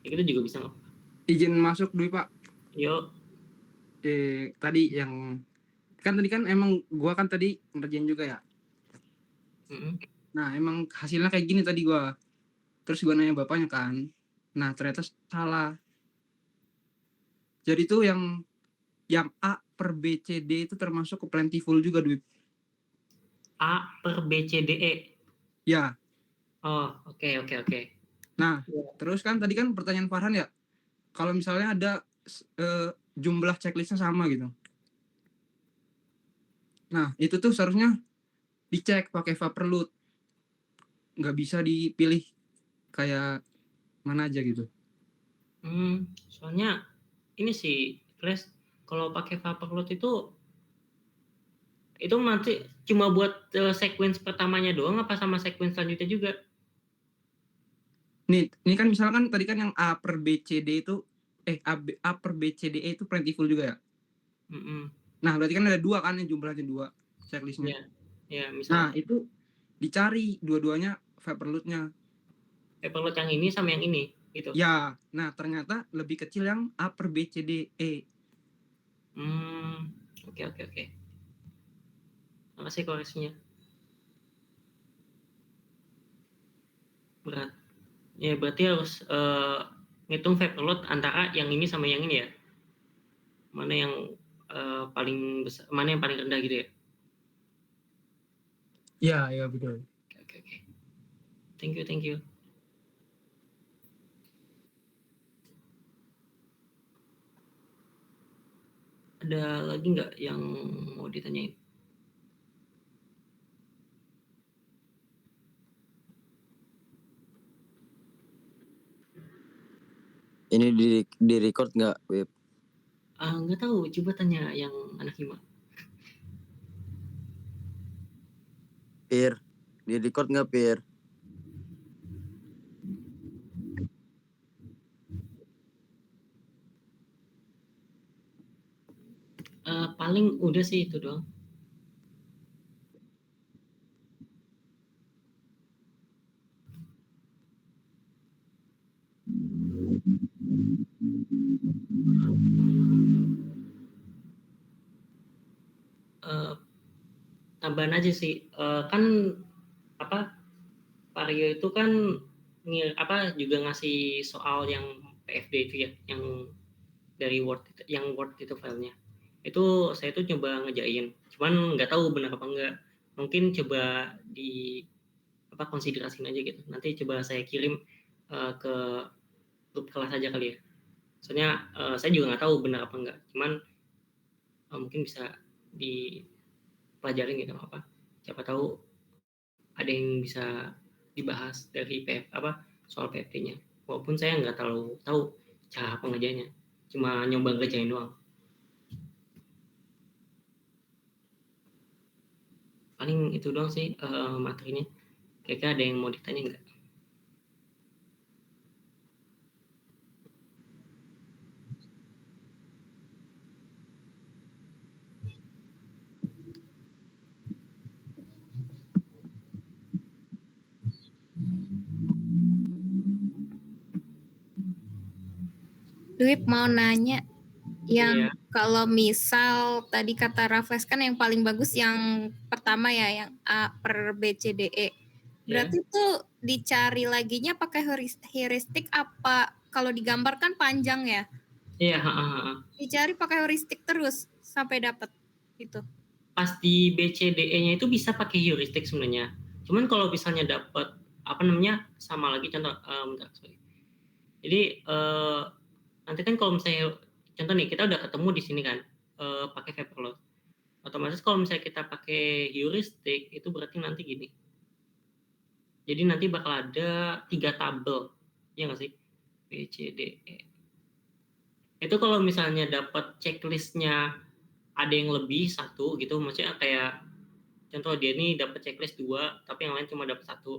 Ya gitu juga bisa nggak apa-apa. Izin masuk Dwi Pak. Yuk. Tadi yang tadi kan emang gua kan tadi ngerjain juga ya. Nah emang hasilnya kayak gini tadi gua. Terus gua nanya bapaknya kan. Nah ternyata salah. Jadi tuh yang A per B, C, D itu termasuk ke plentiful juga Dwi. A per B, C, D, E? Ya. Oh oke. Nah terus kan tadi kan pertanyaan Farhan ya. Kalau misalnya ada jumlah checklistnya sama gitu. Nah itu tuh seharusnya dicek pakai vapor load. Nggak bisa dipilih kayak mana aja gitu. Soalnya ini sih Flash, kalau pakai vapor load itu nanti cuma buat sequence pertamanya doang apa sama sequence selanjutnya juga? Nih, ini kan misalkan tadi kan yang A per B, C, D itu A per B, C, D, E itu plentiful juga ya? Nah, berarti kan ada 2 kan, jumlahnya 2 checklistnya. Ya, nah, itu dicari dua-duanya vapor load-nya. Vapor load yang ini sama yang ini, gitu? Ya, nah ternyata lebih kecil yang A per B, C, D, E. Oke. Makasih koreksinya. Berarti harus ngitung vapor load antara yang ini sama yang ini ya? Mana yang paling besar, mana yang paling rendah gitu ya? Iya betul. Oke. Thank you. Ada lagi nggak yang mau ditanyain? Ini di record nggak, Web? Nggak tahu, coba tanya yang anak hima. Pir, di record nggak, Pir? Paling udah sih itu doang. Tambahan aja sih, kan Vario itu kan juga ngasih soal yang PFD itu ya, yang dari Word itu filenya. Itu saya tuh coba ngejain, cuman nggak tahu benar apa enggak. Mungkin coba di konsiderasiin aja gitu. Nanti coba saya kirim ke grup kelas aja kali ya. Soalnya saya juga nggak tahu benar apa enggak. Cuman mungkin bisa dipelajarin gitu siapa tahu ada yang bisa dibahas dari soal PFD-nya. Walaupun saya nggak terlalu tahu cara pengerjaannya, cuma nyoba ngerjain doang. Paling itu doang sih materinya. Kayaknya ada yang mau ditanya nggak? Duip mau nanya yang Iya. kalau misal tadi kata Raffles kan yang paling bagus yang pertama ya, yang A per B, C, D, E. Berarti tuh dicari laginya pakai heuristik apa? Kalau digambar kan panjang ya? Iya. Dicari pakai heuristik terus sampai dapat gitu. Pas di B, C, D, E-nya itu bisa pakai heuristik sebenarnya. Cuman kalau misalnya dapat sama lagi contoh, bentar, sorry. Jadi nanti kan kalau misalnya contoh nih kita udah ketemu di sini kan pakai Paperlot. Otomatis kalau misalnya kita pakai heuristik itu berarti nanti gini. Jadi nanti bakal ada 3 tabel, ya nggak sih? B, C, D, E. Itu kalau misalnya dapat checklistnya ada yang lebih satu gitu, maksudnya kayak contoh dia ini dapat checklist 2, tapi yang lain cuma dapat 1.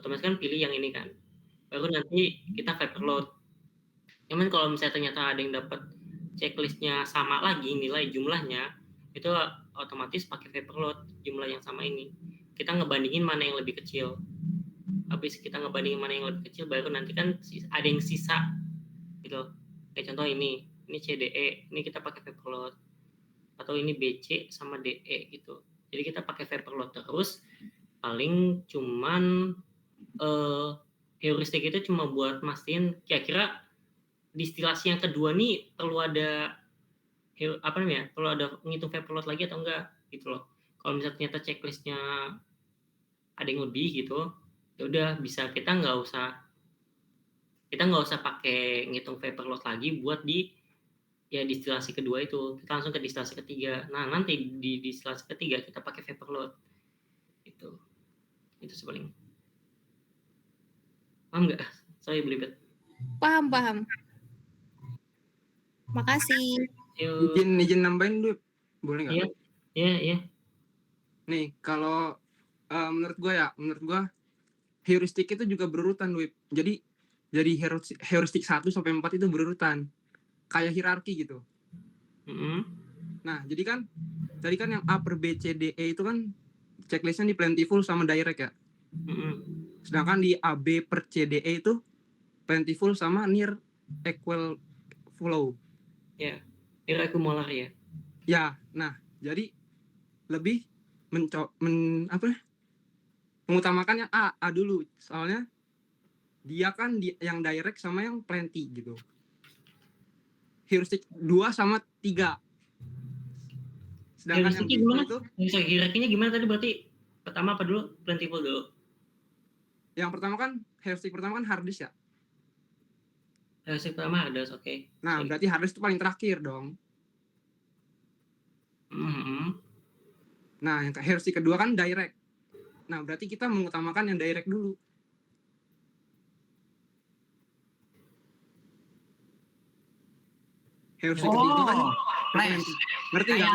Otomatis kan pilih yang ini kan. Baru nanti kita Paperlot. Cuman kalau misalnya ternyata ada yang dapat checklistnya sama lagi nilai jumlahnya, itu otomatis pakai Paperlot jumlah yang sama ini. Kita ngebandingin mana yang lebih kecil. Habis kita ngebandingin mana yang lebih kecil, baru nanti kan ada yang sisa gitu. Kayak contoh ini CDE, ini kita pakai Paperlot. Atau ini BC sama DE gitu. Jadi kita pakai Paperlot terus. Paling cuman heuristik itu cuma buat mastiin kira-kira distilasi yang kedua nih perlu ada perlu ada ngitung Paperlot lagi atau enggak gitu loh. Kalau misalnya ternyata checklistnya ada yang lebih gitu, ya udah bisa kita nggak usah pakai ngitung Paperlot lagi buat di distilasi kedua itu, kita langsung ke distilasi ketiga. Nah nanti di distilasi ketiga kita pakai Paperlot itu sepaling. Paham nggak? Sorry belibet. Paham. Makasih. Izin nambahin dulu, boleh nggak? Iya. Nih kalau menurut gue heuristik itu juga berurutan, Wip. Jadi heuristik 1 sampai 4 itu berurutan, kayak hierarki gitu. Nah jadi kan tadi kan yang A per B, C, D, E itu kan checklistnya di plentiful sama direct ya. Sedangkan di A, B per C, D, E itu plentiful sama near equal flow. Ya, near equimolar ya. Ya, nah jadi lebih mengutamakan yang A dulu, soalnya dia kan yang direct sama yang plenty gitu. Heuristik 2 sama 3. Sedangkan heuristiknya gimana? Heuristiknya gimana tadi berarti? Pertama apa dulu? Plentiful dulu. Yang pertama kan heuristik pertama kan hard disk ya. Heuristik pertama hard disk, oke. Nah, berarti hard disk itu paling terakhir dong. Nah, yang heuristik kedua kan direct. Nah, berarti kita mengutamakan yang direct dulu. Heuristik ketiga kan Flash. ngerti nggak?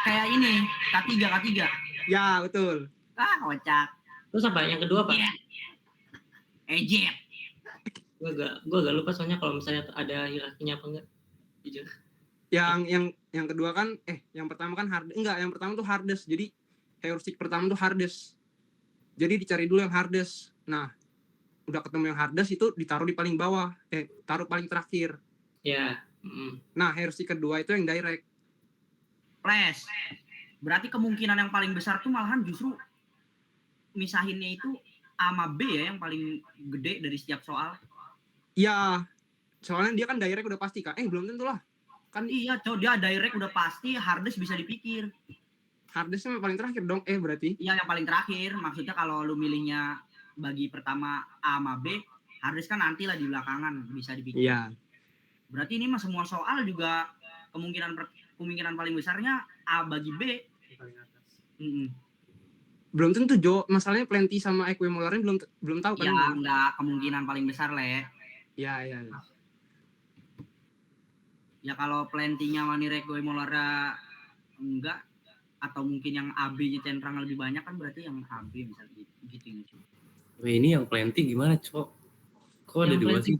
Kayak ini, K3. Ya, betul. Kocak. Terus apa? Yang kedua apa? Eject. Gue agak lupa soalnya kalau misalnya ada hierarkinya apa enggak. Jujur. Yang kedua kan yang pertama kan yang pertama tuh hard disk. Jadi heuristik pertama tuh hard disk. Jadi dicari dulu yang hard disk. Nah, udah ketemu yang hard disk itu ditaruh di paling bawah, taruh paling terakhir. Ya. Nah, heuristik kedua itu yang direct. Flash. Berarti kemungkinan yang paling besar tuh malahan justru misahinnya itu A sama B ya yang paling gede dari setiap soal. Iya. Soalnya dia kan direct udah pasti Kak. Belum tentu lah. Kan iya, dia direct udah pasti, hard disk bisa dipikir. Hard disk yang paling terakhir dong, berarti? Iya, yang paling terakhir. Maksudnya kalau lu milihnya bagi pertama A sama B, hard disk kan nanti lah di belakangan bisa dipikir. Iya. Berarti ini mah semua soal juga kemungkinan paling besarnya A bagi B. Belum tentu Jo, masalahnya plenty sama equimolarnya belum tahu kan? Ya, enggak kemungkinan paling besar Le. Iya. Ya kalau plenty-nya sama equimolarnya enggak, atau mungkin yang AB-nya centrang lebih banyak kan berarti yang AB misalnya gitu ya. Ini yang plenty gimana, Cok? Kok ada dua sih?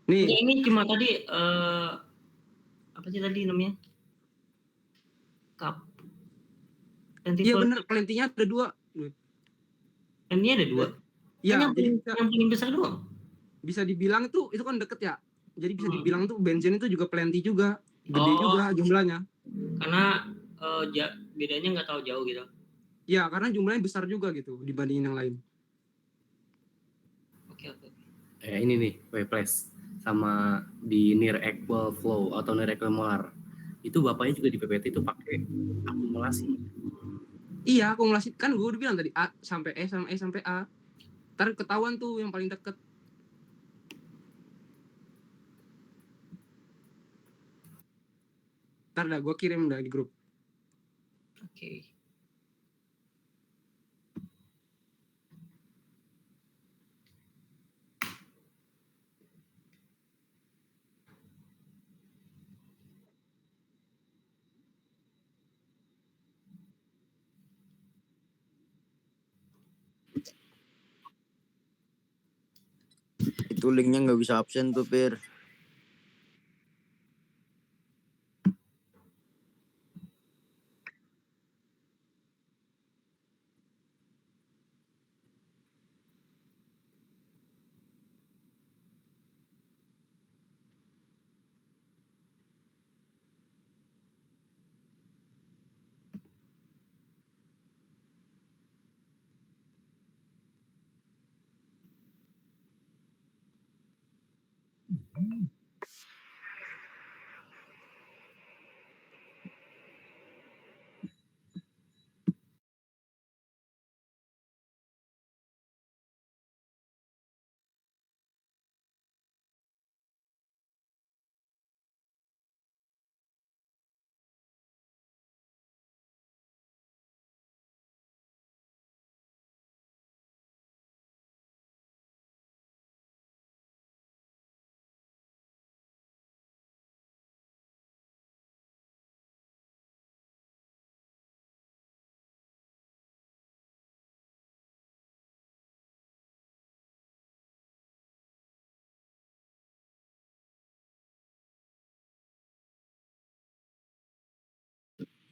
Nih, ini cuma tadi apa sih tadi namanya? Cup. Iya benar, plenty-nya ada dua. Plenty-nya ada dua. Iya, yang paling besar doang. Bisa dibilang itu kan deket ya. Jadi bisa dibilang tuh bensin itu juga plenty juga, gede juga jumlahnya. Karena bedanya nggak tahu jauh gitu. Iya, karena jumlahnya besar juga gitu dibandingin yang lain. Oke. Ini nih, Wayplace sama di near equal flow atau near equal molar. Itu bapaknya juga di PPT itu pakai akumulasi. Iya, akumulasi kan gue udah bilang tadi A sampai E sama E sampai A. Ntar ketahuan tuh yang paling deket. Ntar dah gue kirim dah di grup. Oke. Itu linknya nggak bisa absen tuh, Pir.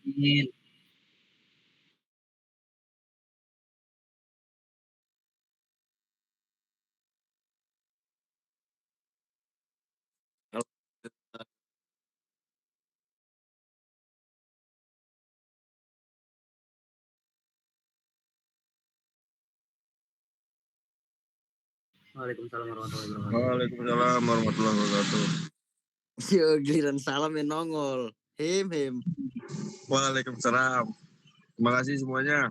Amin. Waalaikumsalam warahmatullahi wabarakatuh. Waalaikumsalam warahmatullahi wabarakatuh. Yo, giliran salam yang nongol. Him. Waalaikumsalam. Terima kasih semuanya.